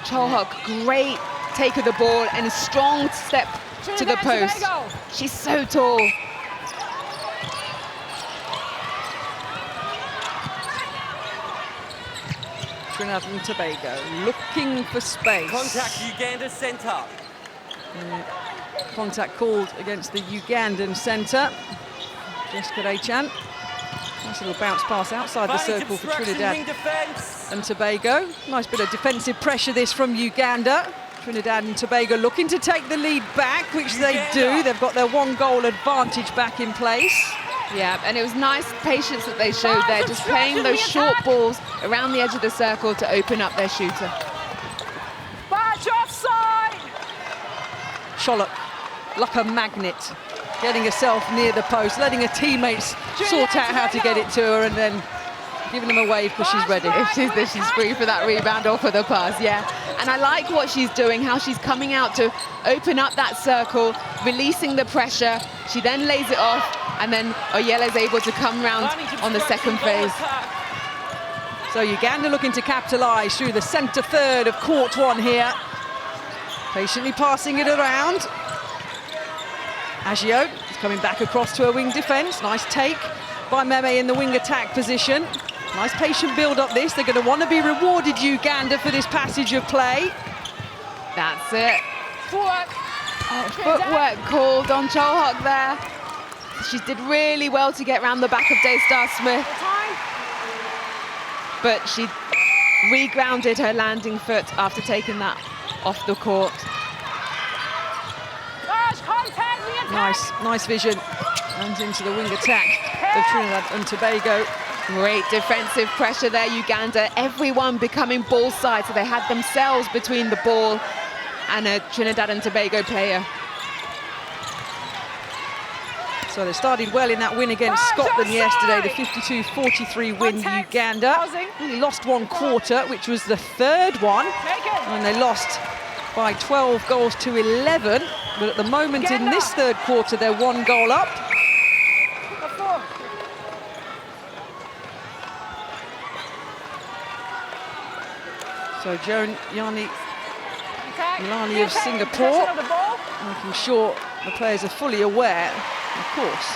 Cholhock, great take of the ball and a strong step to the post. She's so tall. Trinidad and Tobago looking for space. Contact Uganda centre. Contact called against the Ugandan centre. Jessica Dechan. Nice little bounce pass outside the circle for Trinidad and Tobago. Nice bit of defensive pressure this from Uganda. Trinidad and Tobago looking to take the lead back, which they do. They've got their 1-goal advantage back in place. Yeah, and it was nice patience that they showed there, just playing those short balls around the edge of the circle to open up their shooter. Badge offside! Cholhock, like a magnet, getting herself near the post, letting her teammates sort out how to get it to her, and then Giving him a wave because she's ready. If she's free for that rebound or for the pass, yeah. And I like what she's doing, how she's coming out to open up that circle, releasing the pressure. She then lays it off, and then Oyele's able to come round on the second phase. So Uganda looking to capitalise through the centre third of court one here. Patiently passing it around. Agio is coming back across to her wing defence. Nice take by Meme in the wing attack position. Nice patient build up this. They're going to want to be rewarded, Uganda, for this passage of play. That's it. Footwork. Footwork called on Cholhok there. She did really well to get round the back of Daystar Smith. But she regrounded her landing foot after taking that off the court. Nice vision. Runs into the wing attack of Trinidad and Tobago. Great defensive pressure there, Uganda. Everyone becoming ball side, so they had themselves between the ball and a Trinidad and Tobago player. So they started well in that win against Scotland yesterday, the 52-43 win. Uganda only lost one quarter, which was the third one, and they lost by 12 goals to 11. But at the moment in this third quarter, they're 1 goal up. So Joan Yani of Singapore, making sure the players are fully aware, of course,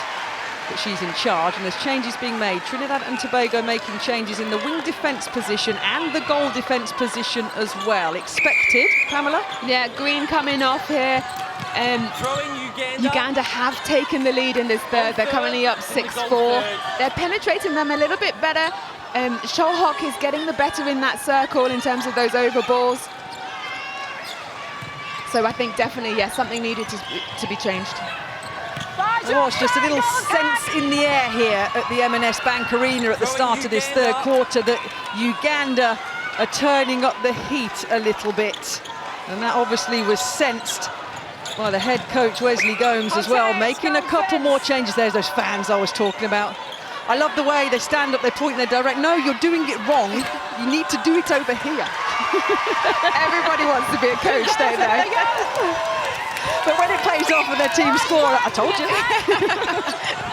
that she's in charge, and there's changes being made. Trinidad and Tobago making changes in the wing defence position and the goal defence position as well. Expected, Pamela? Yeah, Green coming off here. Uganda have taken the lead in this third. They're currently up 6-4. They're penetrating them a little bit better. Cholhok is getting the better in that circle in terms of those over balls. So I think definitely, yes, something needed to be changed. There was just a little sense in the air here at the M&S Bank Arena at the start of this third quarter that Uganda are turning up the heat a little bit. And that obviously was sensed by the head coach, Wesley Gomes, as well, making a couple more changes. There's those fans I was talking about. I love the way they stand up, they point in their direction. No, you're doing it wrong. You need to do it over here. Everybody wants to be a coach, don't they? But when it pays off and their team score, I told you.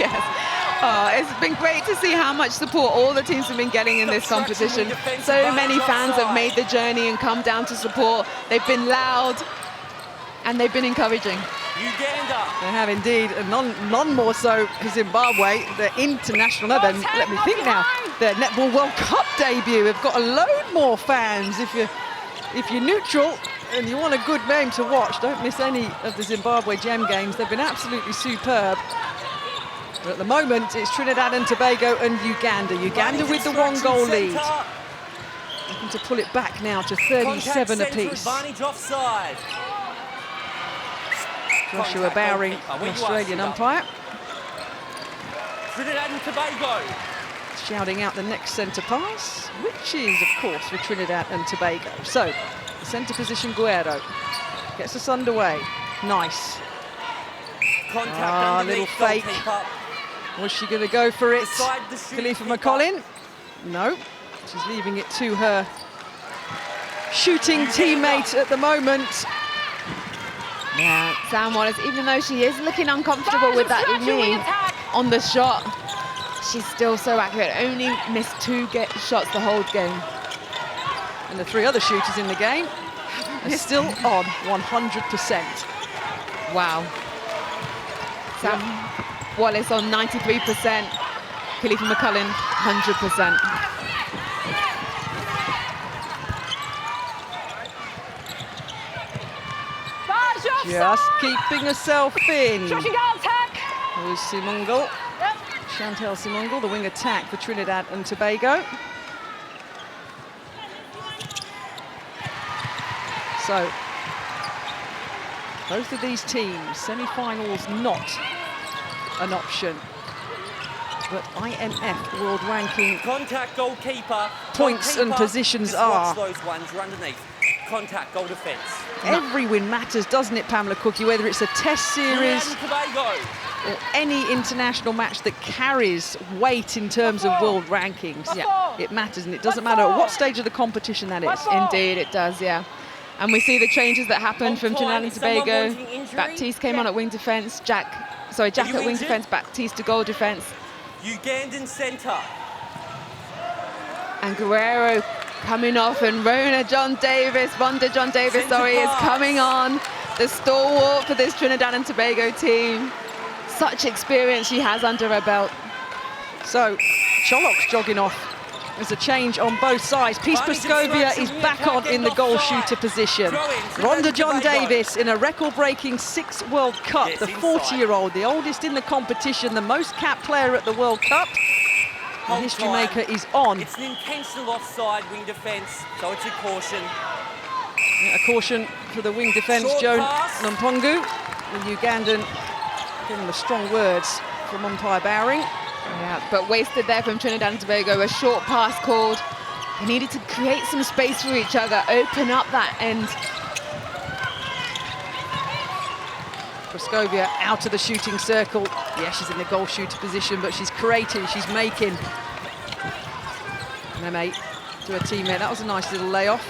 Yes. Oh, it's been great to see how much support all the teams have been getting in this competition. So many fans have made the journey and come down to support. They've been loud and they've been encouraging. Uganda. They have indeed, and none more so for Zimbabwe. Their international, no, let me think now. Their Netball World Cup debut. They've got a load more fans. If you're neutral and you want a good game to watch, don't miss any of the Zimbabwe Gem games. They've been absolutely superb. But at the moment, it's Trinidad and Tobago and Uganda. Uganda with the 1 goal lead. Looking to pull it back now to 37 apiece. Offside. Joshua Bowring, the Australian umpire. Trinidad and Tobago. Shouting out the next centre pass, which is, of course, for Trinidad and Tobago. So, the centre position, Guerrero gets us underway. Nice. Little fake. Was she going to go for it? Khalifa McCollin? No, she's leaving it to her shooting teammate at the moment. Yeah, Sam Wallace, even though she is looking uncomfortable with that knee on the shot, she's still so accurate. Only missed 2 shots the whole game. And the 3 other shooters in the game are still on 100%. Wow. Sam Wallace on 93%, Khalifa McCullin 100%. Just keeping herself in. Attack. Who's Simungal? Yep. Chantel Simungal, the wing attack for Trinidad and Tobago. So, both of these teams, semi-finals not an option. But IMF World Ranking Contact goalkeeper. points and positions are. Those ones are underneath. Contact goal defence. Every win matters, doesn't it, Pamela Cookie? Whether it's a test series, Tobago. or any international match that carries weight in terms of world rankings, it matters, and it doesn't matter at what stage of the competition that is. Indeed, it does, yeah. And we see the changes that happened from Trinidad and Tobago. Baptiste came on at wing defence, Jack at wing defence, Baptiste to goal defence. Ugandan centre. And Guerrero coming off, and Vonda John Davis, is coming on. The stalwart for this Trinidad and Tobago team. Such experience she has under her belt. So, Cholok's jogging off. There's a change on both sides. Peace Praskovia is back on in the goal shooter position. Vonda John Davis in a record-breaking 6th World Cup, the 40-year-old, the oldest in the competition, the most capped player at the World Cup. The history maker is on. It's an intentional offside wing defence, so it's a caution. A caution for the wing defence, Joan Nampongu. The Ugandan giving the strong words from umpire Bowring. Yeah, but wasted there from Trinidad and Tobago. A short pass called. They needed to create some space for each other, open up that end. Praskovia out of the shooting circle. Yeah, she's in the goal shooter position, but she's creating, she's making. Meme to her teammate. That was a nice little layoff.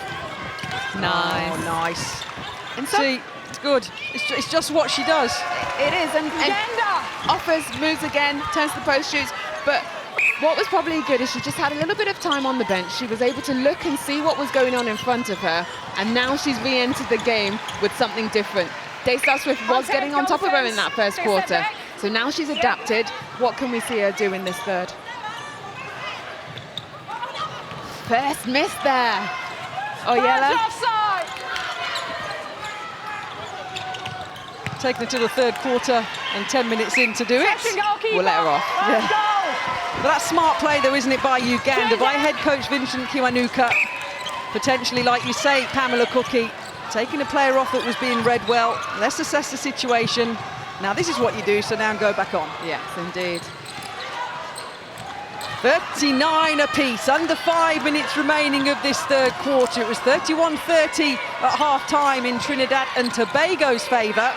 Nice. Oh, nice. And see, it's good. It's just what she does. It is, and offers, moves again, turns to the post, shoots. But what was probably good is she just had a little bit of time on the bench. She was able to look and see what was going on in front of her, and now she's re-entered the game with something different. Daystar Swift was getting on top of her in that first quarter, so now she's adapted. What can we see her do in this third? First miss there. Oyella. Taking her to the third quarter and 10 minutes in to do it. We'll let her off. Yeah. But that's smart play though, isn't it, by Uganda, by head coach Vincent Kiwanuka. Potentially, like you say, Pamela Cookie, taking a player off that was being read well. Let's assess the situation. Now this is what you do, so now go back on. Yes, indeed. 39 apiece, under 5 minutes remaining of this third quarter. It was 31-30 at half-time in Trinidad and Tobago's favour.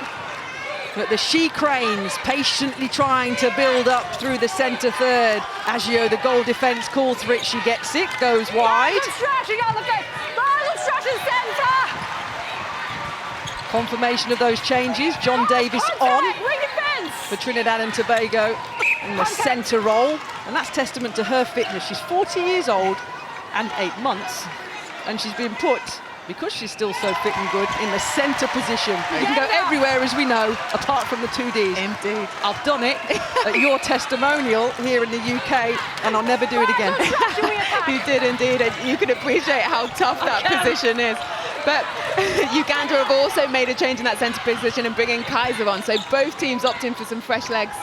But the She Cranes patiently trying to build up through the centre third. Agio, the goal defence, calls for it. She gets it, goes wide. Confirmation of those changes. John Davis on for Trinidad and Tobago in the centre role. And that's testament to her fitness. She's 40 years old and 8 months. And she's been put, because she's still so fit and good, in the centre position. You can go everywhere, as we know, apart from the 2Ds. Indeed. I've done it at your testimonial here in the UK, and I'll never do it again. You did indeed, and you can appreciate how tough that position is. But Uganda have also made a change in that centre position and bringing Kaiser on. So both teams opting for some fresh legs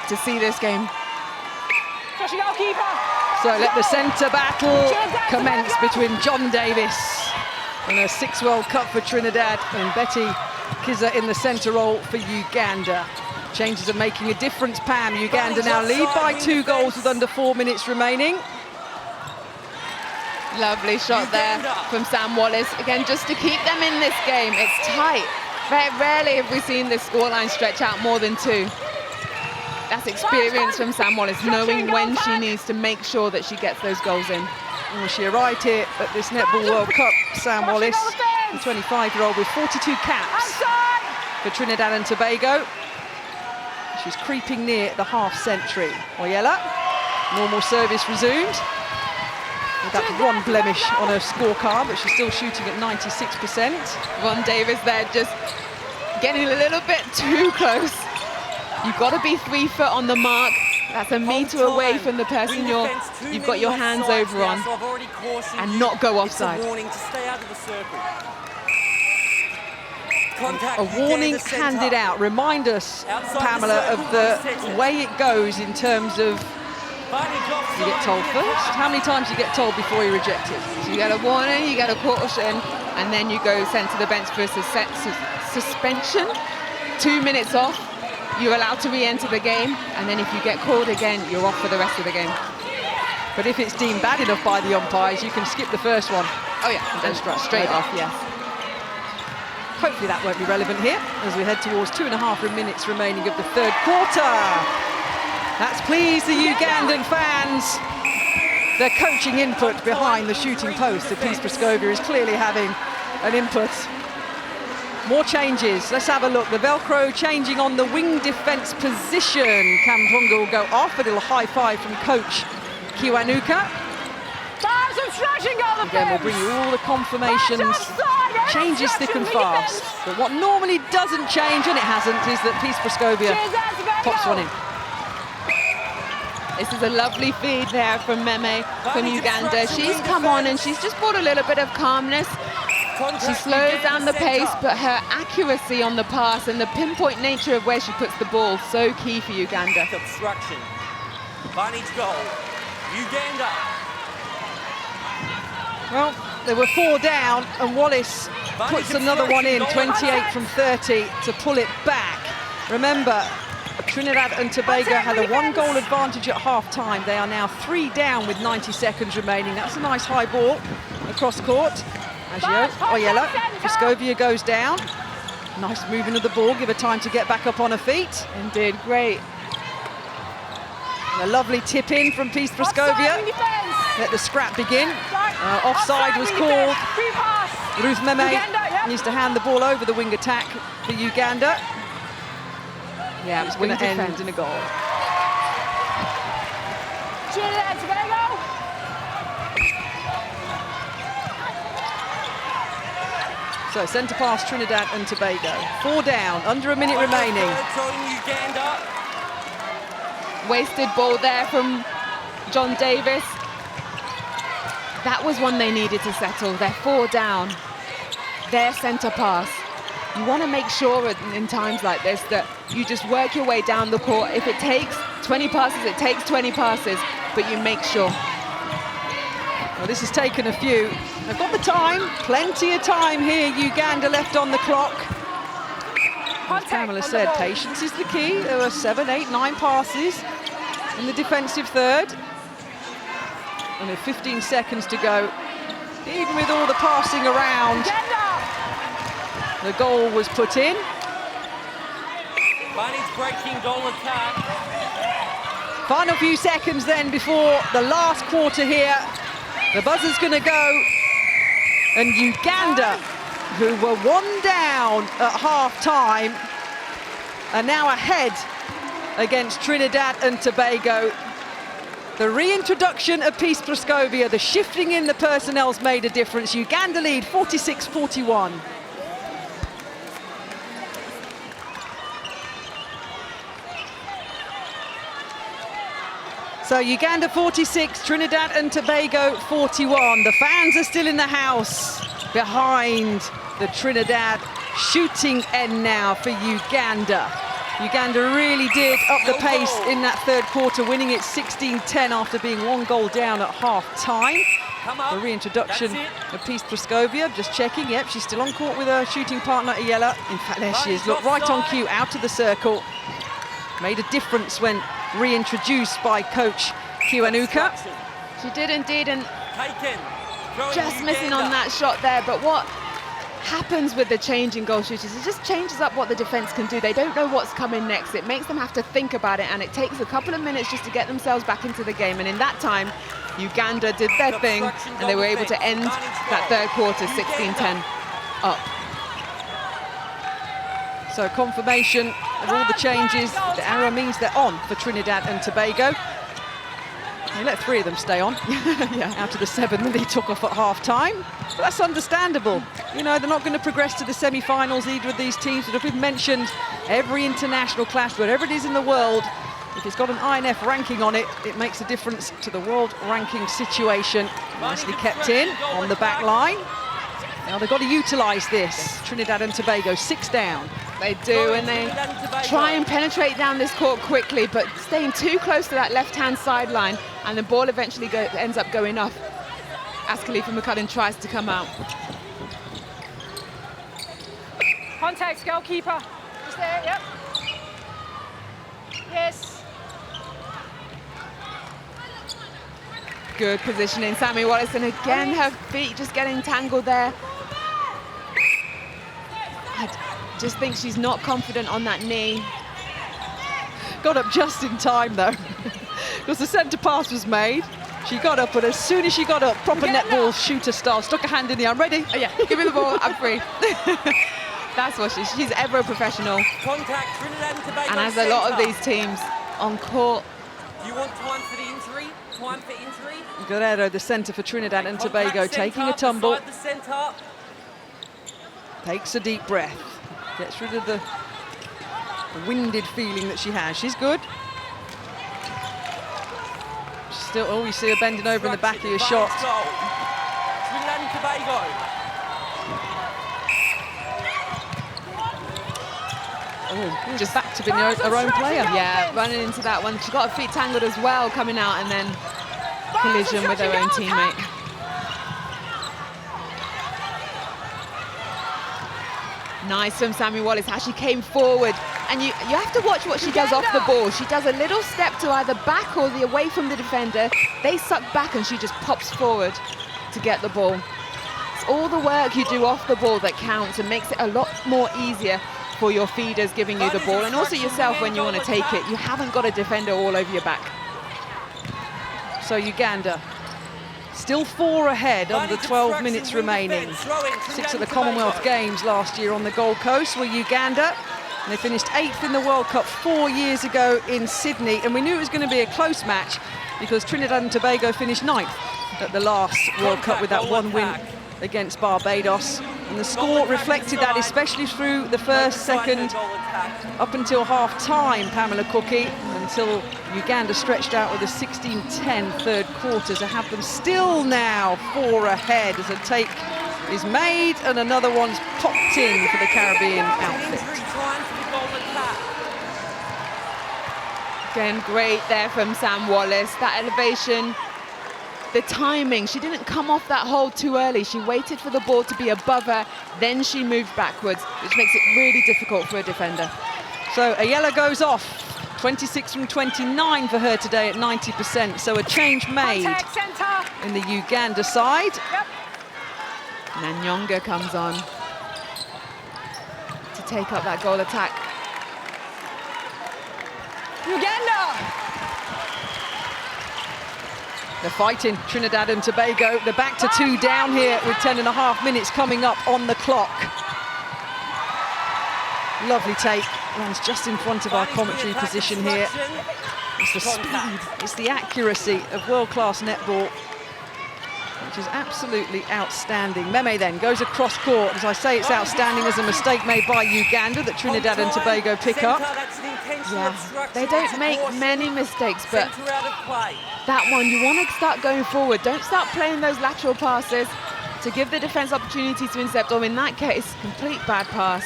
to see this game. So let the centre battle commence between John Davis in her 6th World Cup for Trinidad and Betty Kizza in the centre role for Uganda. Changes are making a difference, Pam. Uganda now lead by 2 goals with under 4 minutes remaining. Lovely shot there from Sam Wallace. Again, just to keep them in this game. It's tight. Very rarely have we seen this scoreline stretch out more than 2. That's experience from Sam Wallace, knowing when she needs to make sure that she gets those goals in. Well, she arrived here at this Netball World Cup, Sam Wallace, the 25-year-old with 42 caps for Trinidad and Tobago. She's creeping near the half-century. Oyella, normal service resumed. With that one blemish on her scorecard, but she's still shooting at 96%. Von Davis there just getting a little bit too close. You've got to be 3 foot on the mark. That's a metre away from the person you've got your hands over on, and not go offside. A warning to stay out of the circle. A warning handed out. Remind us, Pamela, of the way it goes in terms of you get told first. How many times you get told before you're rejected? So you get a warning, you get a caution, and then you go sent to the bench for a suspension. 2 minutes off. You're allowed to re-enter the game, and then if you get called again, you're off for the rest of the game. But if it's deemed bad enough by the umpires, you can skip the first one. Oh yeah, and straight off, yes. Hopefully that won't be relevant here as we head towards 2.5 minutes remaining of the third quarter. That's pleased the Ugandan fans. Their coaching input behind the shooting post. The Peace Prascovia is clearly having an input. More changes. Let's have a look. The Velcro changing on the wing defence position. Kampunga will go off. A little high five from coach Kiwanuka. Again, we'll bring you all the confirmations. Changes thick and fast. But what normally doesn't change, and it hasn't, is that Peace Prascovia pops one in. This is a lovely feed there from Meme from Uganda. She's come on and she's just brought a little bit of calmness. She slows down the pace, but her accuracy on the pass and the pinpoint nature of where she puts the ball, so key for Uganda. Obstruction. Advantage goal. Uganda. Well, there were 4 down, and Wallace puts another one in, 28 from 30 to pull it back. Remember, Trinidad and Tobago had a 1-goal advantage at half-time. They are now 3 down with 90 seconds remaining. That's a nice high ball across court. Agio, Oyella, Prascovia goes down. Nice movement of the ball, give her time to get back up on her feet. Indeed, great. And a lovely tip in from Peace Prascovia. Let the scrap begin. Offside was called. Ruth Meme needs to hand the ball over the wing attack for Uganda. Yeah, it's going to end in a goal. Trinidad Tobago. So centre pass Trinidad and Tobago. 4 down, under a minute remaining. Wasted ball there from John Davis. That was one they needed to settle. They're 4 down. Their centre pass. You want to make sure in times like this that you just work your way down the court. If it takes 20 passes, it takes 20 passes, but you make sure. Well, this has taken a few. They've got the time, plenty of time here. Uganda left on the clock. As Pamela said, patience is the key. There were 7, 8, 9 passes in the defensive third. And with 15 seconds to go, even with all the passing around, the goal was put in. Barney's breaking goal attack. Final few seconds then before the last quarter here. The buzzer's going to go. And Uganda, who were 1 down at half-time, are now ahead against Trinidad and Tobago. The reintroduction of Peace Prascovia, the shifting in the personnel's made a difference. Uganda lead 46-41. So Uganda 46, Trinidad and Tobago 41. The fans are still in the house behind the Trinidad shooting end now for Uganda. Uganda really did up the pace in that third quarter, winning it 16-10 after being 1 goal down at half-time. The reintroduction of Peace Prascovia, just checking, yep, she's still on court with her shooting partner, Oyella. In fact, there she is, look, right on cue, out of the circle. Made a difference when reintroduced by coach Kiwanuka. She did indeed, and just missing on that shot there, but what happens with the change in goal shooters, it just changes up what the defense can do. They don't know what's coming next. It makes them have to think about it, and it takes a couple of minutes just to get themselves back into the game. And in that time, Uganda did their thing, and they were able to end that third quarter 16-10 up. So confirmation of all the changes. The arrow means they're on for Trinidad and Tobago. They let 3 of them stay on, yeah, out of the 7 that they took off at half-time. But that's understandable. You know, they're not going to progress to the semi-finals, either of these teams. But if we've mentioned every international clash, wherever it is in the world, if it's got an INF ranking on it, it makes a difference to the world ranking situation. Nicely kept in on the back line. Now they've got to utilise this. Trinidad and Tobago, 6 down. They do, and they try and penetrate down this court quickly, but staying too close to that left-hand sideline, and the ball eventually ends up going off as Khalifa McCullin tries to come out. Contact, goalkeeper. Just there, yep. Yes. Good positioning, Sammy Wallace, and again her feet just getting tangled there. I just think she's not confident on that knee. Got up just in time, though, because the centre pass was made. She got up, but as soon as she got up, proper netball shooter style, stuck her hand in the air. I'm ready. Oh, yeah, give me the ball, I'm free. That's what she's ever a professional. Contact, Trinidad and Tobago. And has a lot of these teams on court. Do you want time for the injury? Time for injury? Guerrero, the centre for Trinidad and Tobago, Contact taking a centre, tumble. beside the centre. Takes a deep breath. Gets rid of the winded feeling that she has. She's good. She's still, oh, you see her bending over in the back of your shot. Trinidad and Tobago. Oh, just back to being her own player. Yeah, running into that one. She got her feet tangled as well, coming out, and then collision with her own teammate. Nice from Sammy Wallace, how she came forward. And you have to watch what she does off the ball. She does a little step to either back or away from the defender. They suck back and she just pops forward to get the ball. It's all the work you do off the ball that counts and makes it a lot more easier for your feeders giving you the ball, and also yourself when you want to take it. You haven't got a defender all over your back. So Uganda still 4 ahead under 12 minutes remaining. 6 at the Commonwealth Games last year on the Gold Coast were Uganda. And they finished 8th in the World Cup 4 years ago in Sydney. And we knew it was going to be a close match because Trinidad and Tobago finished 9th at the last World Cup with that one win against Barbados. And the score reflected that, especially through the first, second, up until half-time, Pamela Cookie, until Uganda stretched out with a 16-10 third quarter to have them still now 4 ahead as a take is made and another one's popped in for the Caribbean outfit. Again, great there from Sam Wallace. That elevation, the timing, she didn't come off that hold too early. She waited for the ball to be above her, then she moved backwards, which makes it really difficult for a defender. So Ayala goes off. 26 from 29 for her today at 90%. So a change made in the Uganda side. Nanyonga comes on to take up that goal attack. Uganda! They're fighting, Trinidad and Tobago. They're back to 2 down here with 10.5 minutes coming up on the clock. Lovely take, lands just in front of our commentary position here. It's the speed, it's the accuracy of world-class netball, which is absolutely outstanding. Meme then goes across court. As I say, it's outstanding as a mistake made by Uganda that Trinidad and Tobago pick up. Yeah, they don't make many mistakes, but that one, you want to start going forward. Don't start playing those lateral passes to give the defense opportunity to intercept, or in that case, complete bad pass.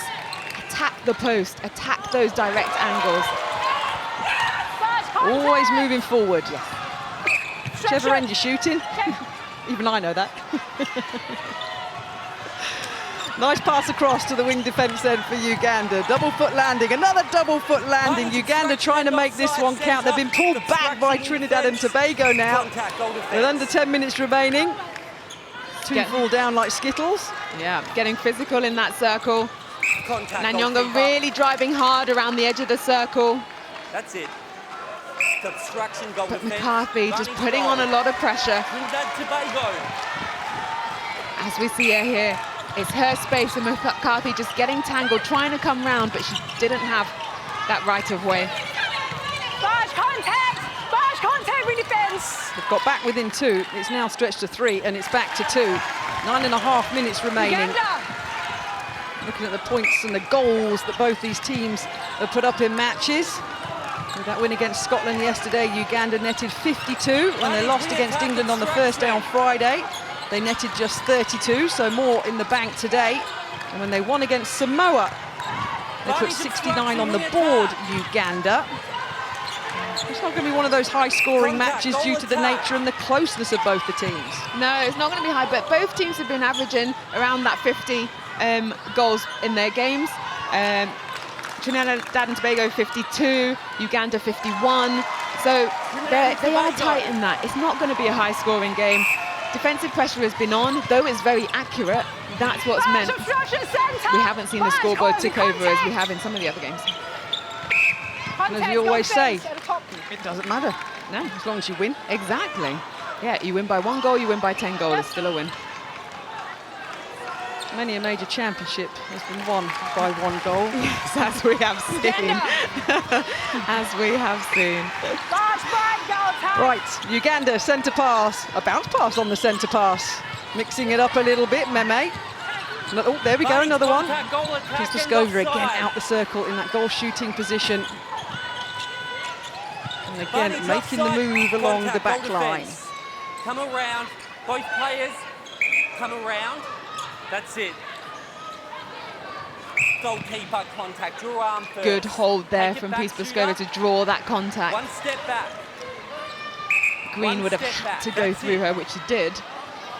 Attack the post, attack those direct angles. Always moving forward. Whichever end you're shooting. Even I know that. Nice pass across to the wing defence then for Uganda. Double foot landing, another double foot landing. Uganda trying to make this one count. They've been pulled back by Trinidad and Tobago now. With under 10 minutes remaining. 2 fall down like Skittles. Yeah, getting physical in that circle. Nanyonga really driving hard around the edge of the circle. That's it. Obstruction, goal But defense. McCarthy just putting on a lot of pressure. Trinidad Tobago. As we see her here, it's her space and McCarthy just getting tangled, trying to come round, but she didn't have that right of way. Barge contact, with defence. They've got back within 2. It's now stretched to 3 and it's back to 2. 9.5 minutes remaining. Uganda! Looking at the points and the goals that both these teams have put up in matches. With that win against Scotland yesterday, Uganda netted 52. When they lost against England on the first day on Friday, they netted just 32, so more in the bank today. And when they won against Samoa, they put 69 on the board, Uganda. It's not going to be one of those high-scoring matches due to the nature and the closeness of both the teams. No, it's not going to be high, but both teams have been averaging around that 50 goals in their games. Trinidad and Tobago 52, Uganda 51. So they are tight in that. It's not going to be a high-scoring game. defensive pressure has been on, though it's very accurate. That's what's meant. We haven't seen the scoreboard tick over as we have in some of the other games. And as we always say, it doesn't matter. No, As long as you win. exactly. Yeah, you win by 1 goal, you win by 10 goals, it's still a win. Many a major championship has been won by 1 goal. Yes, as we have seen. As we have seen. Right, Uganda, centre pass. A bounce pass on the centre pass. Mixing it up a little bit, Meme. Oh, there we go, another one. Piskoskovia again out the circle in that goal shooting position. And again, making the move along the back line. Come around, both players come around. That's it. Goalkeeper contact, your arm first. Good hold there from Piskoskovia to draw that contact. 1 step back. Green would have had to go through her, which she did,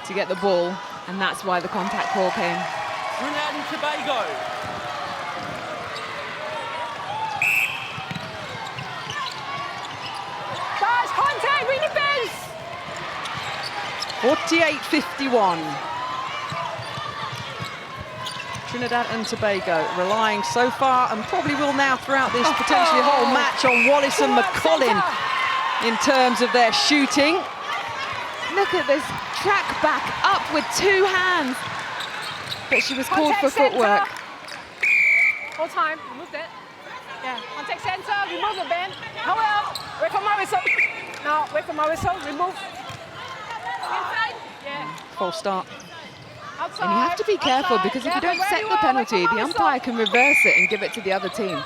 to get the ball, and that's why the contact call came. Trinidad and Tobago. Guys, contact, we defense. 48-51. Trinidad and Tobago relying so far, and probably will now throughout this potentially whole match, on Wallace and McCollin in terms of their shooting. Look at this track back up with 2 hands. But she was called for footwork. Whole time, remove it. Yeah, contact center, remove the bend. Hello, wait for my whistle. No, wait for my whistle, remove. Inside, yeah. False start. Outside. And you have to be careful, because if you don't set the penalty, the umpire can reverse it and give it to the other team.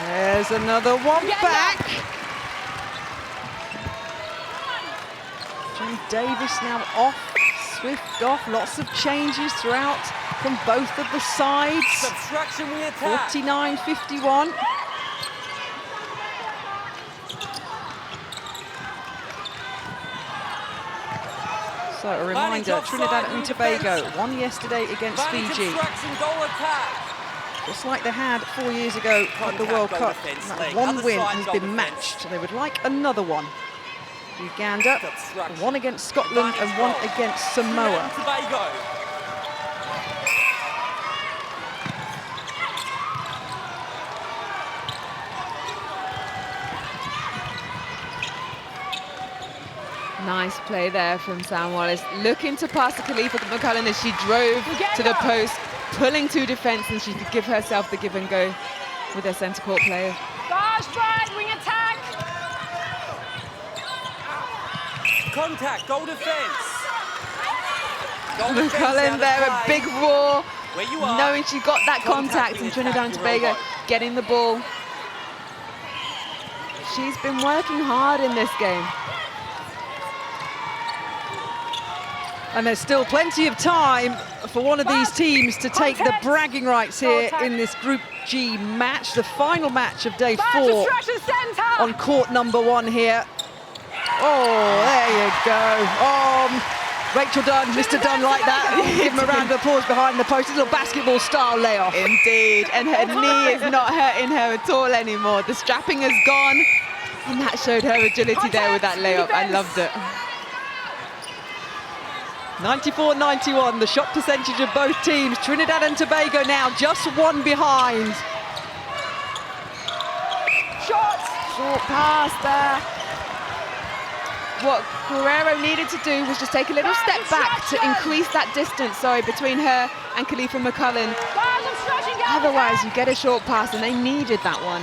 There's another one back. Jenny Davis now off, Swift off, lots of changes throughout from both of the sides. Obstruction, we attack. 49-51. So a reminder, Trinidad and Tobago won yesterday against Fiji. Goal attack. Just like they had 4 years ago at the World Cup. That 1 win has been matched. They would like another one. Uganda, 1 against Scotland and 1 against Samoa. Nice play there from Sam Wallace, looking to pass to Khalifa McCullin as she drove to the post, pulling to defence, and she could give herself the give and go with her centre court player. Gosh, Brad, wing attack. Contact, goal defence. McCullin there, a big roar, Where you are. knowing she got that contact, and Trinidad and Tobago getting the ball. She's been working hard in this game. And there's still plenty of time for one of these teams to take the bragging rights here in this Group G match, the final match of day 4 on court number 1 here. Oh, there you go. Rachel Dunn, Mr. Dunn like that. Give him a round of applause behind the post. A little basketball style layoff. Indeed, and her knee is not hurting her at all anymore. The strapping has gone, and that showed her agility there with that layup. I loved it. 94-91, the shot percentage of both teams. Trinidad and Tobago now just 1 behind. Short pass there. What Guerrero needed to do was just take a little step back to increase that distance, between her and Khalifa McCullin. Otherwise, you get a short pass, and they needed that one.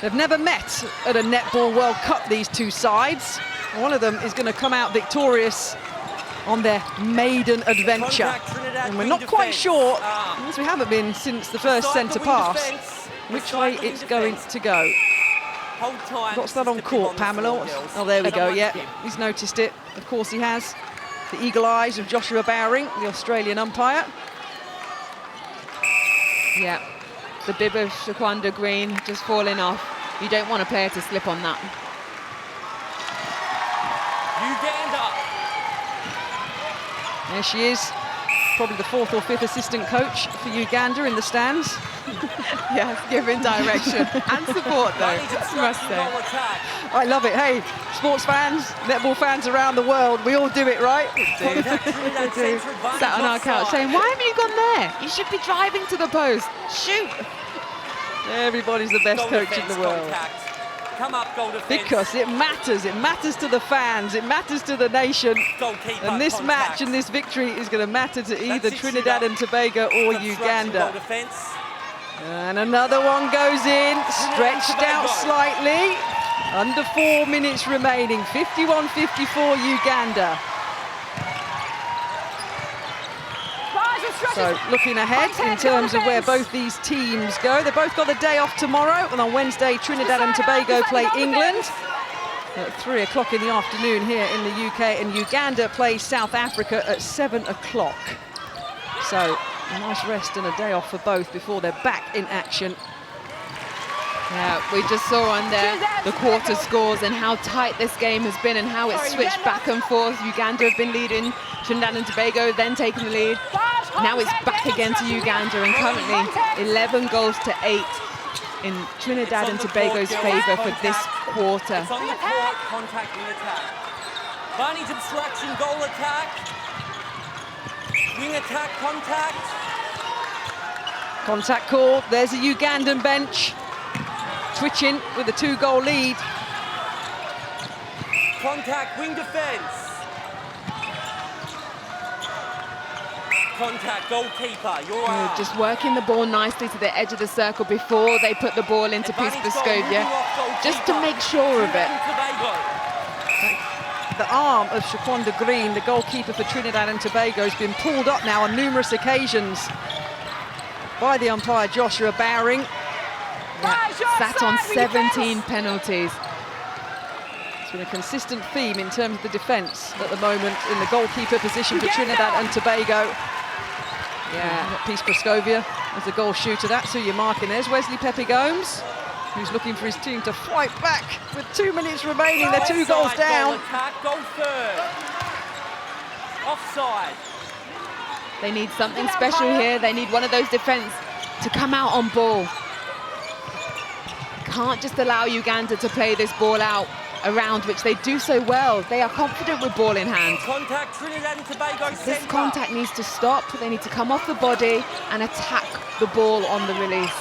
They've never met at a Netball World Cup, these two sides. One of them is going to come out victorious on their maiden adventure. And we're not quite sure, as we haven't been since the first centre pass, which way it's going to go. What's that on court, Pamela? Oh, there we go, yeah, he's noticed it. Of course he has. The eagle eyes of Joshua Bowring, the Australian umpire. Yeah, the bib of Shaquanda Green just falling off. You don't want a player to slip on that. Uganda. There she is. probably the 4th or 5th assistant coach for Uganda in the stands. Yes, giving direction and support though, must say. I love it. Hey, sports fans, netball fans around the world, we all do it, right? Sat on our couch saying, why haven't you gone there? You should be driving to the post. Shoot. Everybody's the best coach in the world. Come up, goal defense. Because it matters. It matters to the fans. It matters to the nation. Goalkeeper And this contact. match and this victory is going to matter to either That's it, Trinidad and Tobago or Uganda. Goal defense. And another one goes in, stretched out slightly. Under 4 minutes remaining. 51-54 Uganda. So looking ahead in terms of where both these teams go. They've both got a day off tomorrow, and on Wednesday Trinidad and Tobago play England at 3 o'clock in the afternoon here in the UK, and Uganda plays South Africa at 7 o'clock. So a nice rest and a day off for both before they're back in action. Yeah, we just saw on there the quarter scores and how tight this game has been and how it's switched back and forth. Uganda have been leading, Trinidad and Tobago then taking the lead. Now it's back again to Uganda, and currently 11 goals to 8 in Trinidad and Tobago's favour for this quarter. It's on the court, contact wing attack. Barney's obstruction, goal attack. Wing attack, contact. Contact call. There's a Ugandan bench. Twitching with a 2-goal lead. Contact, wing defence. Contact, goalkeeper, you're out. Just working the ball nicely to the edge of the circle before they put the ball into Piscoscovia, just to make sure of it. The arm of Shaquanda Green, the goalkeeper for Trinidad and Tobago, has been pulled up now on numerous occasions by the umpire Joshua Bowring. Sat on 17 penalties. It's been a consistent theme in terms of the defence at the moment in the goalkeeper position for Trinidad and Tobago. Yeah, Piscoscovia as the goal shooter. That's who you're marking. There's Wesley Pepe Gomes, who's looking for his team to fight back with 2 minutes remaining. They're 2 goals down. Goal third. Offside. They need something special here. They need one of those defence to come out on ball. Can't just allow Uganda to play this ball out around, which they do so well. They are confident with ball in hand. Contact, Trinidad and Tobago This centre. contact needs to stop. They need to come off the body and attack the ball on the release.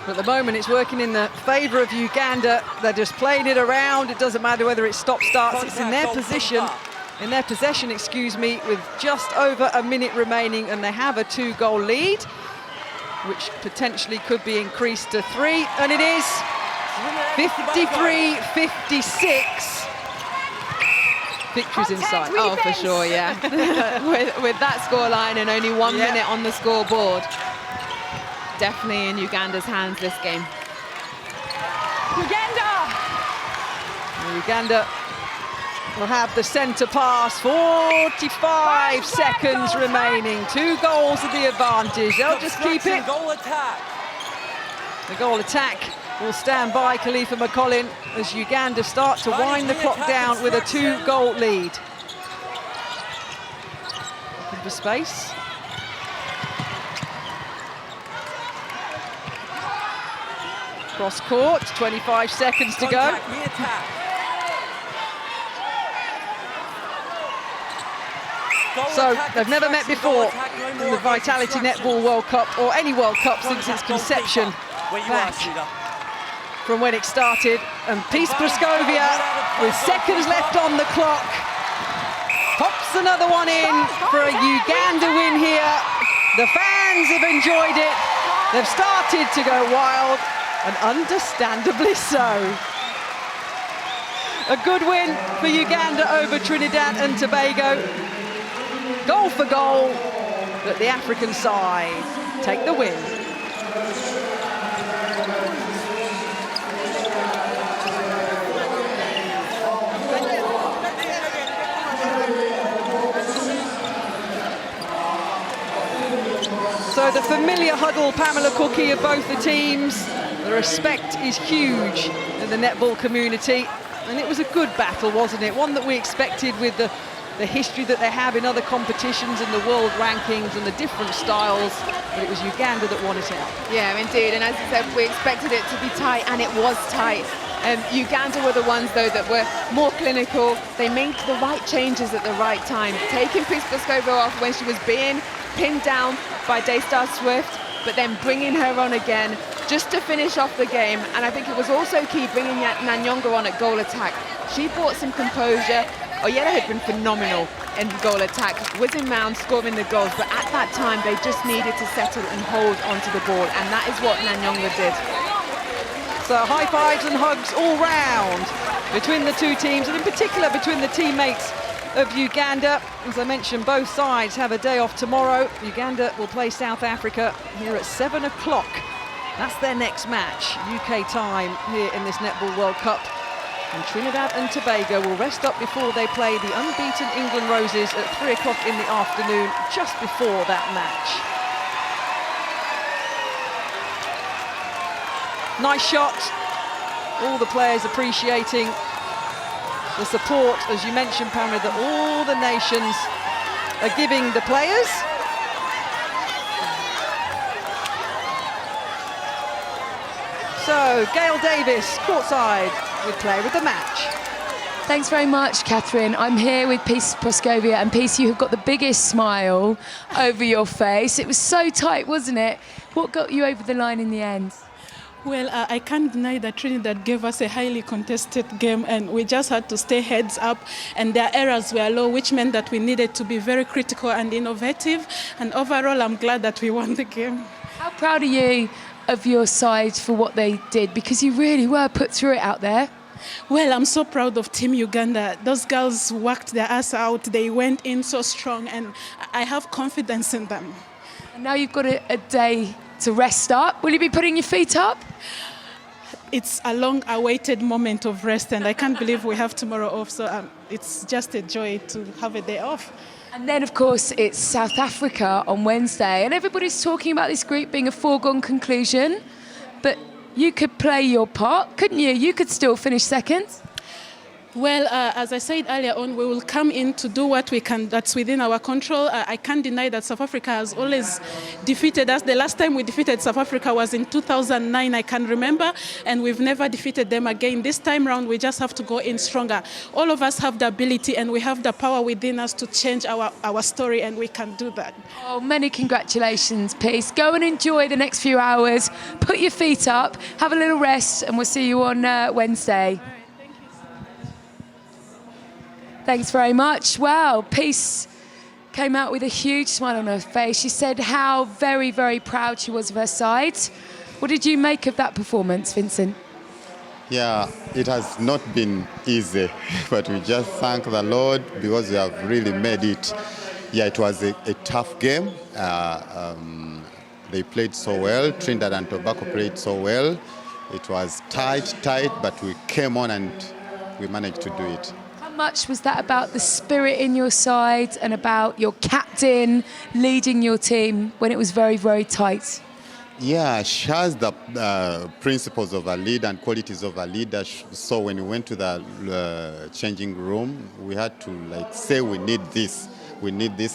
At the moment, it's working in the favour of Uganda. They're just playing it around. It doesn't matter whether it's stop-starts. It's in their position, in their possession, excuse me, with just over a minute remaining, and they have a 2-goal lead, which potentially could be increased to 3, and it is 53-56. Victory's in sight. Oh, for sure, yeah. with that scoreline and only 1 minute on the scoreboard, definitely in Uganda's hands this game. Uganda will have the centre pass. 45 seconds remaining. 2 goals of the advantage. They'll just keep it. Goal attack. The goal attack will stand by Khalifa McCollin as Uganda start to wind the clock down with a 2-goal lead. Looking for space. Cross court, 25 seconds to go. Contact, re-attack. So they've never met before in the Vitality Netball World Cup, or any World Cup since its conception back from when it started. And Piscoscovia, with seconds left on the clock, pops another one in for a Uganda win here. The fans have enjoyed it. They've started to go wild, and understandably so. A good win for Uganda over Trinidad and Tobago. Goal for goal, but the African side take the win. So the familiar huddle, Pamela Cookie, of both the teams. The respect is huge in the netball community. And it was a good battle, wasn't it? One that we expected with the the history that they have in other competitions and the world rankings and the different styles, but it was Uganda that won it out. Yeah, indeed, and as I said, we expected it to be tight, and it was tight. Uganda were the ones, though, that were more clinical. They made the right changes at the right time, taking Piskova off when she was being pinned down by Daystar Swift, but then bringing her on again just to finish off the game. And I think it was also key bringing Nanyonga on at goal attack. She brought some composure. Oyela had been phenomenal in goal attack, whizzing round, scoring the goals, but at that time they just needed to settle and hold onto the ball, and that is what Nanyonga did. So high fives and hugs all round between the two teams, and in particular between the teammates of Uganda. As I mentioned, both sides have a day off tomorrow. Uganda will play South Africa here at 7 o'clock. That's their next match, UK time, here in this Netball World Cup. And Trinidad and Tobago will rest up before they play the unbeaten England Roses at 3 o'clock in the afternoon, just before that match. Nice shot. All the players appreciating the support, as you mentioned, Pamela, that all the nations are giving the players. So, Gail Davis, courtside, with play with the match. Thanks very much, Catherine. I'm here with Peace Proskovia, and Peace, you have got the biggest smile over your face. It was so tight, wasn't it? What got you over the line in the end? Well, I can't deny that Trinidad gave us a highly contested game, and we just had to stay heads up, and their errors were low, which meant that we needed to be very critical and innovative. And overall, I'm glad that we won the game. How proud are you of your side for what they did? Because you really were put through it out there. Well, I'm so proud of Team Uganda. Those girls worked their ass out. They went in so strong, and I have confidence in them. And now you've got a day to rest up. Will you be putting your feet up? It's a long-awaited moment of rest, and I can't believe we have tomorrow off, so it's just a joy to have a day off. And then, of course, it's South Africa on Wednesday, and everybody's talking about this group being a foregone conclusion, but you could play your part, couldn't you? You could still finish second. Well, as I said earlier on, we will come in to do what we can that's within our control. I can't deny that South Africa has always defeated us. The last time we defeated South Africa was in 2009, I can remember, and we've never defeated them again. This time round, we just have to go in stronger. All of us have the ability and we have the power within us to change our story, and we can do that. Oh, many congratulations, Peace. Go and enjoy the next few hours. Put your feet up, have a little rest, and we'll see you on Wednesday. Thanks very much. Wow, Peace came out with a huge smile on her face. She said how very, very proud she was of her side. What did you make of that performance, Vincent? Yeah, it has not been easy, but we just thank the Lord because we have really made it. Yeah, it was a tough game. They played so well. Trinidad and Tobago played so well. It was tight, but we came on and we managed to do it. How much was that about the spirit in your side and about your captain leading your team when it was very, very tight? Yeah, she has the principles of a leader and qualities of a leader. So when we went to the changing room, we had to say we need this,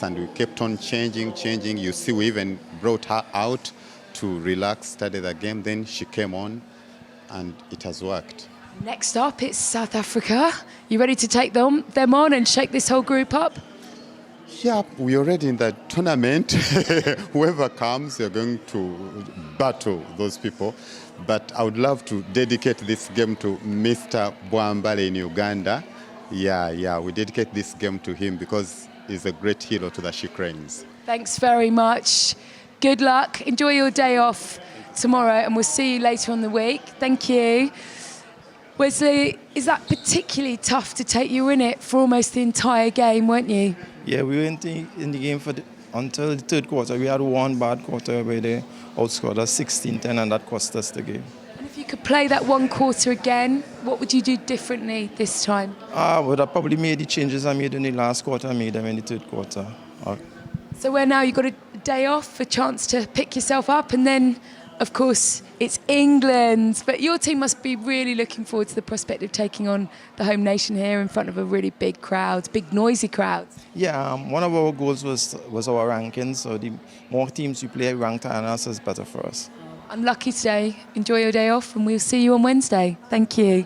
and we kept on changing. You see, we even brought her out to relax, study the game. Then she came on, and it has worked. Next up, it's South Africa. You ready to take them on and shake this whole group up? Yeah, we're already in the tournament. Whoever comes, you're going to battle those people. But I would love to dedicate this game to Mr. Bwambale in Uganda. Yeah, we dedicate this game to him because he's a great hero to the Shikrenes. Thanks very much. Good luck. Enjoy your day off tomorrow, and we'll see you later on the week. Thank you. Wesley, is that particularly tough to take? You were in it for almost the entire game, weren't you? Yeah, we went in the game until the third quarter. We had one bad quarter where they outscored us 16-10, and that cost us the game. And if you could play that one quarter again, what would you do differently this time? I would have probably made the changes I made in the last quarter. I made them in the third quarter. So where now you've got a day off, a chance to pick yourself up, and then of course, it's England. But your team must be really looking forward to the prospect of taking on the home nation here in front of a really big crowd, big noisy crowd. Yeah, one of our goals was our rankings. So the more teams we play ranked higher than us is better for us. Unlucky today. Enjoy your day off and we'll see you on Wednesday. Thank you.